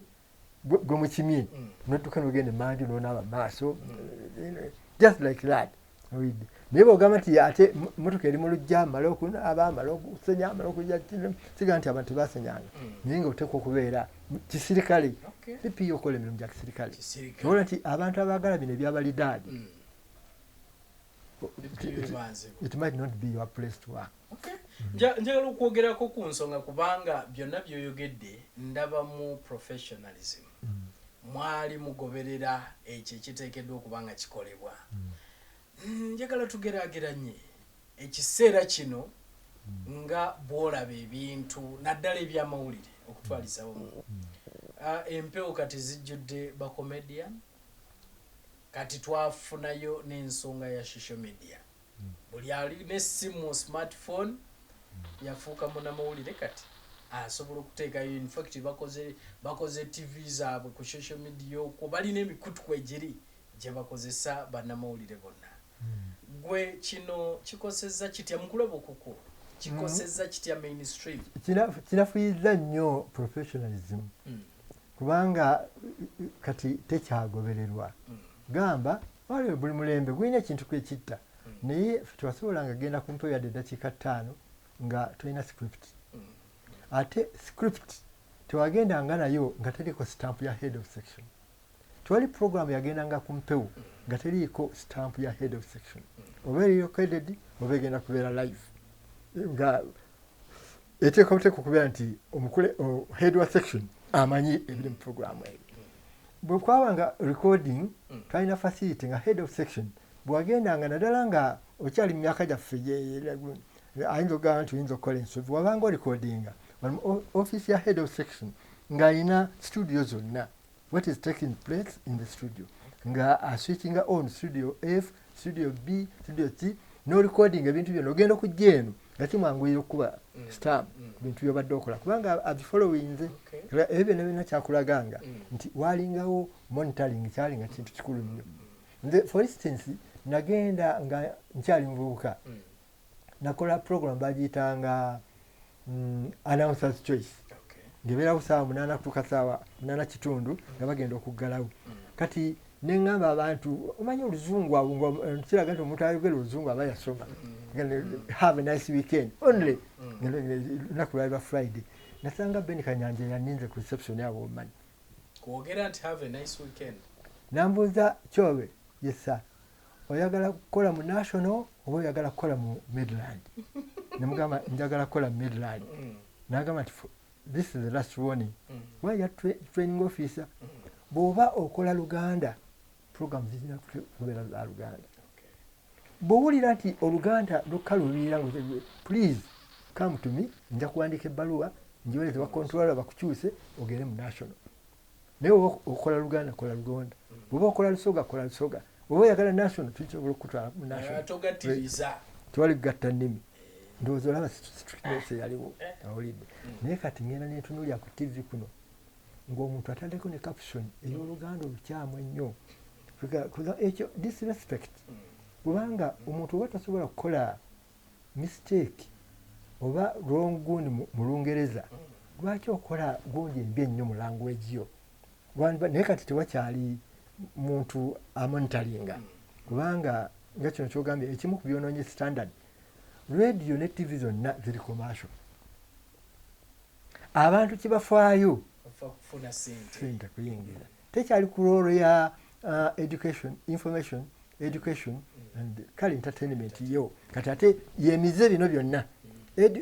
gwe mukimye nodduka n'ogenda emmanju n'onaaba maaso just like that naye bw'ogamba nti ate motoka eri mu lujja amala okunaaba amala okusenya amala okujja siga nti abantu tebasenyanga naye nga oteekwa okubeera kisirikale PPU okola emirimu gya kisirikale obola nti abantu abaagala bino ebyabalidaadi it might not be your place to work. Njagala okwogerako ku nsonga kubanga byonna by'oyogedde ndaba mu professionalism mwali mugoberera ekyo ekiteekeddwa okuba nga kikolebwa. Njagala tugeraageranye ekiseera kino nga bw'olaba ebintu naddala ebyamawulire okutwalizawo empewo kati zijjudde bakomedian kati twafunayo n'ensonga ya social media buli alina essimu smartphone yafuuka munnamawulire kati asobola okuteekayo infact bakoze TV zaabwe ku social media okwo balina emikutu kwegiri gye bakozesa bannamawulire bonna gwe kino kikosezza kitya mukulaba okuko kikosezza kitya mainstream kinafuyiza nnyo professionalism kubanga kati tekyagobererwa gamba waliwo buli mulembe gulina ekintu kwekitta naye tewasobolanga genda ku mpewo yadde eddakiika 5 nga tolina script ate script tewagendanga nayo nga teriko stamp ya head of section tewali program yagendanga ku mpewo nga teriiko stamp ya head of section oba recorded oba egenda kubeera live nga eteeka buteeka okubeera nti omukule head wa section amanyi ebiri mu programu eyo bwe kwabanga recording twalina facility nga head of section bwagendanga naddala nga okyali mu myaka gyaffe ayinza okugamba nti oyinza okukola ensobi wabanga orecordinga office ya head of section ng'alina studio zonna what is taking place in the studio nga aswitchinga on studio F studio B studio C no recording ebintu byonna ogenda okujja eno nga kimwanguyira okuba stamp bintu byobadde okola kubanga abifollowinze ebyo byonna birina kyakulaganga nti walingawo monitoring kyalinga kintu kikulu nnyo nze for instance nagenda nga nkyali muvubuka nakola program bagiyitanga announcers choice ngebeera ku ssaawa 8 kutuuka ssaawa 8 kitundu nga bagenda okuggalawo kati neŋŋamba abantu omanyi oluzungu abo kiraga nti omuntu ayogera oluzungu aba yasoma have a nice weekend only lunaku lwali lwa Friday nasanga Ben Kanyanja yaninze ku reception yabo omanyi kwogera nti have a nice weekend nambuuza kyobe yesa oyagala kukola mu national oba oyagala kukola mu Midland namugamba njagala kukola mu Midland nagamba nti this is the last warning why you training officer bw'oba okola Luganda program zirina kubeera za Luganda bw'owulira nti Oluganda lukalubirira please come to me nja kuwandika ebbaluwa njiweereze ba controller bakukyuse ogende mu national naye oba okola Luganda kola Luganda bw'oba okola Lusoga kola Lusoga bw'oba oyagala national tusobola okutwala mu national tewali kugatta nnimi ndowooza olaba strictness eyaliwo awulidde naye kati ngenda nentunuulira ku TV kuno ng'omuntu ataddeko ne caption ey'Oluganda olukyamu ennyo ekyo disrespect kubanga omuntu oba tasobola kukola mistake oba wrong mu Lungereza lwaki okola gundi embi ennyo mu language yo naye kati tewakyali muntu amonitaringa kubanga nga kino kyogambye ekimu ku byonoonye standard radio ne TV zonna ziri commercial abantu kibafaayo sente kuyingira tekyali ku rolo ya education information education and kale entertainment yo kati ate yemize bino byonna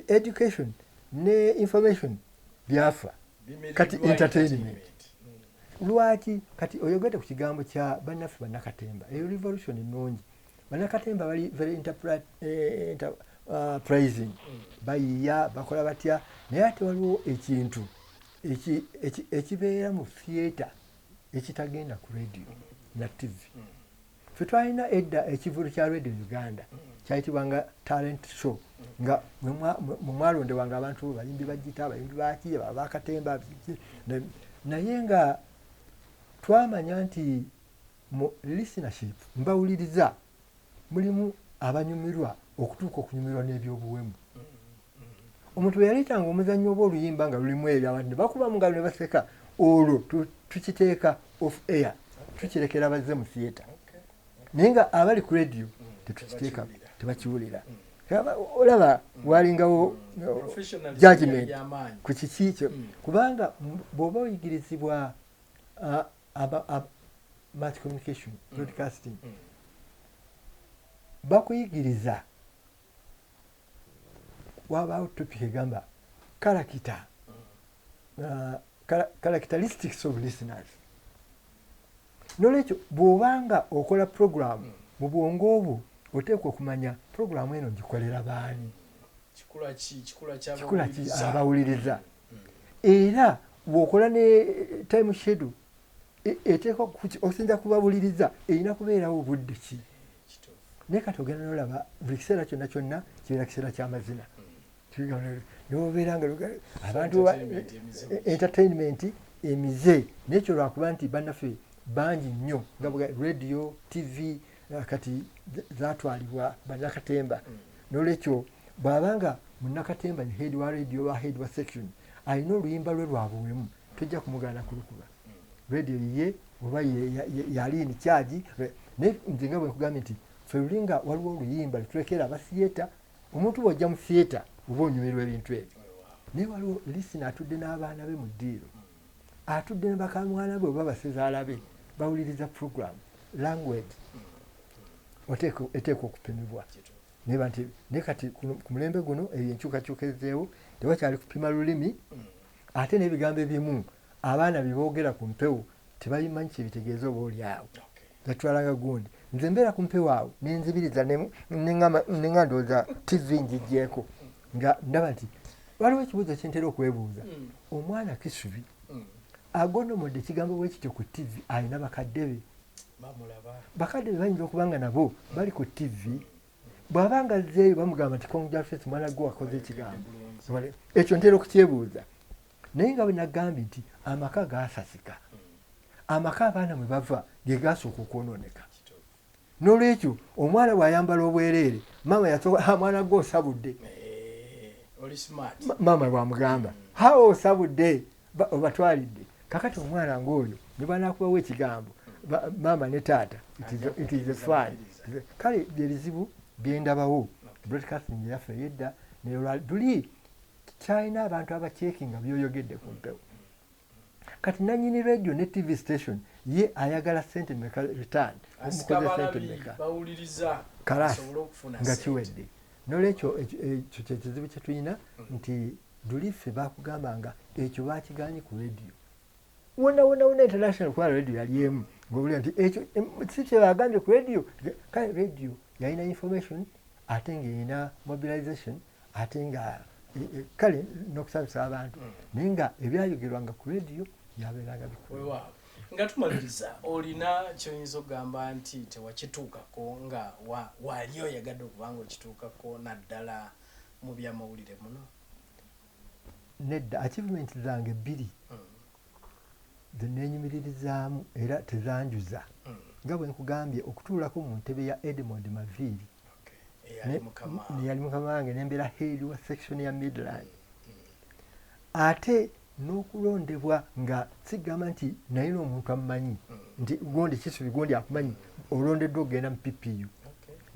education ne information byafa kati entertainment lwaki kati oyogedde ku kigambo kya bannaffe bannakatemba eyo revolution ennungi bannakatemba bali very enterprising bayiya bakola batya naye ate waliwo ekintu ekibeera mu theatre ekitagenda ku radio na tv ffe twalina edda ekivulo kya radio uganda kyayitibwanga talent show nga mwe mwalondebwanga abantu bayimbi bagita bayimbi baki bakatemba naye nga twamanya nti mu listenership mbawuliriza mulimu abanyumirwa okutuuka okunyumirwa n'ebyobuwemu omuntu bwe yaleetanga omuzannyo oba oluyimba nga lulimu ebyo abantu ne bakuba mu ngalo ne baseka olwo tukiteeka off air tukirekera bazze mu theatre naye nga abali ku radio tetukiteeka tebakiwulira olaba walingawo judgment ku kiki kyo kubanga bw'oba oyigirizibwa mass communication broadcasting bakuyigiriza wabaawo topic egamba characteristics of listeners nolwekyo bw'obanga okola program mu bwongo obwo oteekwa okumanya program eno gikolera baani kikula ki abawuliriza era bw'okola ne time schedule eteekwa osinza kubawuliriza erina kubeerawo obudde ki naye kati ogenda nolaba buli kiseera kyonna kyonna kibeera kiseera ky'amazina nobeera nga abantu entertainment emize nekyo lwakuba nti bannaffe bangi nnyo nga radio tv kati zatwalibwa bannakatemba nolwekyo bw'abanga munnakatemba ni head wa radio oba head wa section alina oluyimba lwe lwabuwemu tojja kumugaana kulukuba radio ye oba yali in charge naye nze nga bwe nkugambye nti ffe lulinga waliwo oluyimba lutulekera abasiyeta omuntu bw'ojja mu theatre oba onyumirwa ebintu ebyo naye waliwo lisina atudde n'abaana be mu ddiiro atudde ne bakamwana be oba basezaala be bawuliriza program language eteekwa okupimibwa naye kati ku mulembe guno ebyo enkyukakyuka ezzeewo tewakyali kupima lulimi ate n'ebigambo ebimu abaana bye boogera ku mpewo tebabimanyi kyebitegeeza oba oli awo zatwalanga gundi nze mbeera ku mpewo awo nenzibiriza neŋŋa ndowooza tv njijjeeko nga ndaba nti waliwo ekibuuzo kyentera okwebuuza omwana kisubi agonomodde ekigambo bwe kityo ku tv alina bakadde be bakadde be bayinza okuba nga nabo bali ku tv bw'abanga azzeeyo bamugamba nti congratulations mwana gwe wakoze ekigambo ekyo ntera okukyebuuza naye nga bwe nagambye nti amaka gaasasika amaka abaana mwe bava ge gaasooka okwonooneka n'olwekyo omwana bw'ayambala obwereere maama yasooka mwana gwe osabudde maama bw'amugamba osabudde obatwalidde kakati omwana ng'oyo ne banaakubawo ekigambo maama ne taata it is fine kale byebizibu byendabawo broadcasting yaffe yedda tuli kyalina abantu abakyekinga byoyogedde ku mpewo kati nanyini radio ne tv station ye ayagala sente meka return omukoze sente meka kalasi nga kiwedde nolwekyo ekyo kyekizibu kye tulina nti duliffe bakugambanga ekyo bakiganye ku radio wona international kuba radio yali emu ng'obulira nti ekyo si kyebagambye ku radio kale radio yalina information ate ng'erina mobilization ate nga kale n'okusanyusa abantu naye nga ebyayogerwanga ku radio yabeeranga bikulu nga tumaliriza olina kyoyinza okugamba nti tewakituukako nga wali oyagadde okubanga okituukako naddala mu byamawulire muno nedda achievement zange bbiri zeneenyumiririzaamu era tezanjuza nga bwe nkugambye okutuulako mu ntebe ya Edmond Maviri neyali mukama wange nembeera head wa section ya Midland ate n'okulondebwa nga sigamba nti naye n'omuntu amumanyi nti gondi Kisubi gondi akumanyi olondeddwa okugenda mu PPU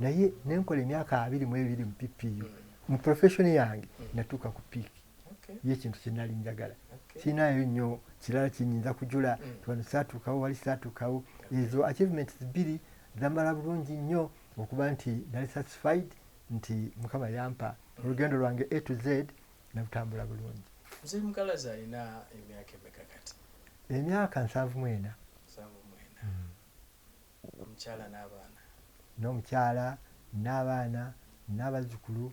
naye nenkola emyaka 22 mu PPU mu profession yange natuuka ku peak ye kintu kyenali njagala sinayo nnyo kirala kinyinza kujula wano saatuukawo wali saatuukawo ezo achievements bbiri zamala bulungi nnyo okuba nti nali satisfied nti mukama yampa olugendo lwange A to Z nabutambula bulungi. Mzee Mukalazi alina emyaka emeka kati? Emyaka 74. Omukyala n'abaana? N'omukyala n'abaana n'abazzukulu.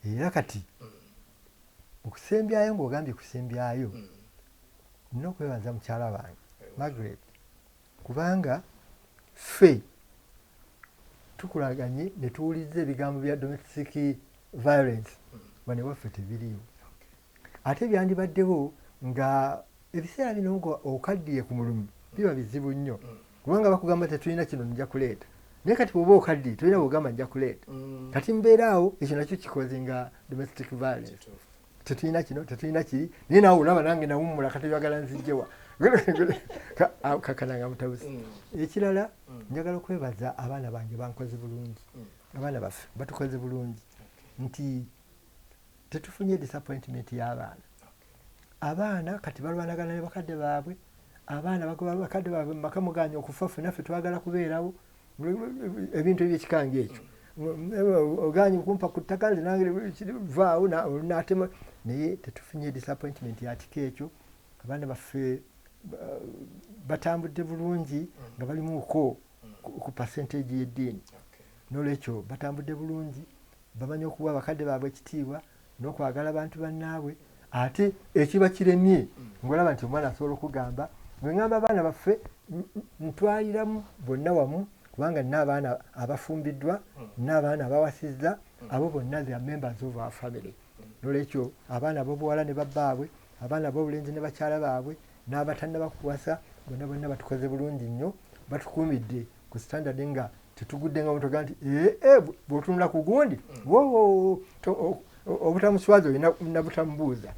Era kati okusembyayo ng'ogambye kusembyayo nina okwebaza mukyala wange Margaret, kubanga ffe tukulaganye ne tuwuliriza ebigambo bya domestic violence bane waffe tebiriiwo. Ate byandibaddewo nga ebiseera bino nga okaddiye ku mulimu biba bizibu nnyo, kubanga bakugamba tetulina kino nja kuleeta, naye kati bw'oba okaddiye tolina bw'ogamba nja kuleeta. Kati mbeeraawo ekyo nakyo kikoze nga domestic violence. Tetulina kino tetulina kiri, naye naawe olaba nange nawummula kati oyagala nzijjewa kakananga mutabuzi. Ekirala njagala okwebaza abaana bange bankoze bulungi, abaana baffe batukoze bulungi, nti tetufunye disappointment y'abaana. Abaana kati balwanagana ne bakadde baabwe, abaana bagoba bakadde baabwe mu maka muganya okufa, ffe naffe twagala kubeerawo, ebintu ebyekikanga ekyo. Oganye kumpa ku ttaka nze nange vaawo n'atema, naye tetufunye disappointment ya kika ekyo. Abaana baffe batambudde bulungi nga balimuko ku percentage y'eddiini. N'olwekyo batambudde bulungi, bamanyi okuwa bakadde baabwe ekitiibwa n'okwagala abantu bannaabwe. Ate ekiba kiremye ng'olaba nti omwana asobola okugamba, bwe ŋŋamba abaana baffe ntwaliramu bonna wamu, kubanga nina abaana abafumbiddwa, nina abaana abawasizza, abo bonna ze members of our family. N'olwekyo abaana ab'obuwala ne babbaabwe, abaana ab'obulenzi ne bakyala baabwe, n'abatannaba kuwasa, bonna batukoze bulungi nnyo, batukuumidde ku standard nga tetugudde nga mutoga nti bw'otunula ku gundi obutamuswaza olina nabutamubuuza.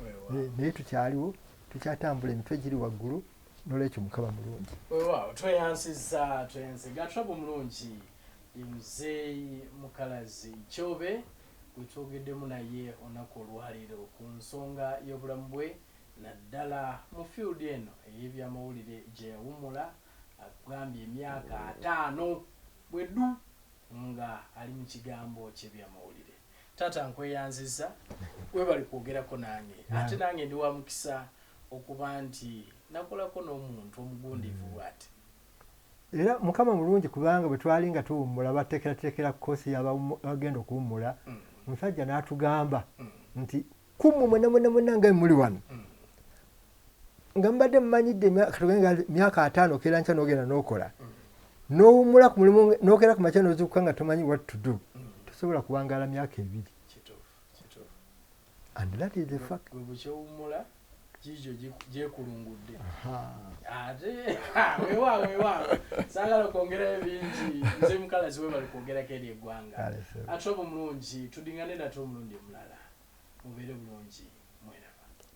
Naye tukyaliwo, tukyatambula, emitwe giri waggulu. N'olwekyo Mukama mulungi. Weewaawo, tweyansiza Gatabo mulungi. Mzee Mukalazi Kyobe gwe twogeddemu naye olunaku olwaleero ku nsonga y'obulamu bwe, naddala mu field eno ey'ebyamawulire gye yawummula. Agambye emyaka 5 bweddu nga ali mu kigambo ky'ebyamawulire. Taata nkweyanziza, webali kwogerako nange. Ate nange ndi wa mukisa okuba nti nakolako n'omuntu omugundivu bw'ati. Era Mukama mulungi, kubanga bwe twali nga tuwummula bateekerateekera koosi y'abagenda okuwummula, omusajja n'atugamba nti kummwe mwenna nga muli wano, nga mbadde mmanyidde myaka 5 okeera nkya n'ogenda n'okola, n'owummula ku mulimu n'okeera ku makya n'ozuukuka nga tomanyi what to do, tosobola kuwangaala myaka 2. And that is the fact. Jijo jekulungudde. Ate weewaawo saagala okwongera ebingi. Mzee Mukalazi webali kwongerako eri eggwanga. Ate obumulungi tudingane nate omulundi omulala. Mubeere bulungi mwera.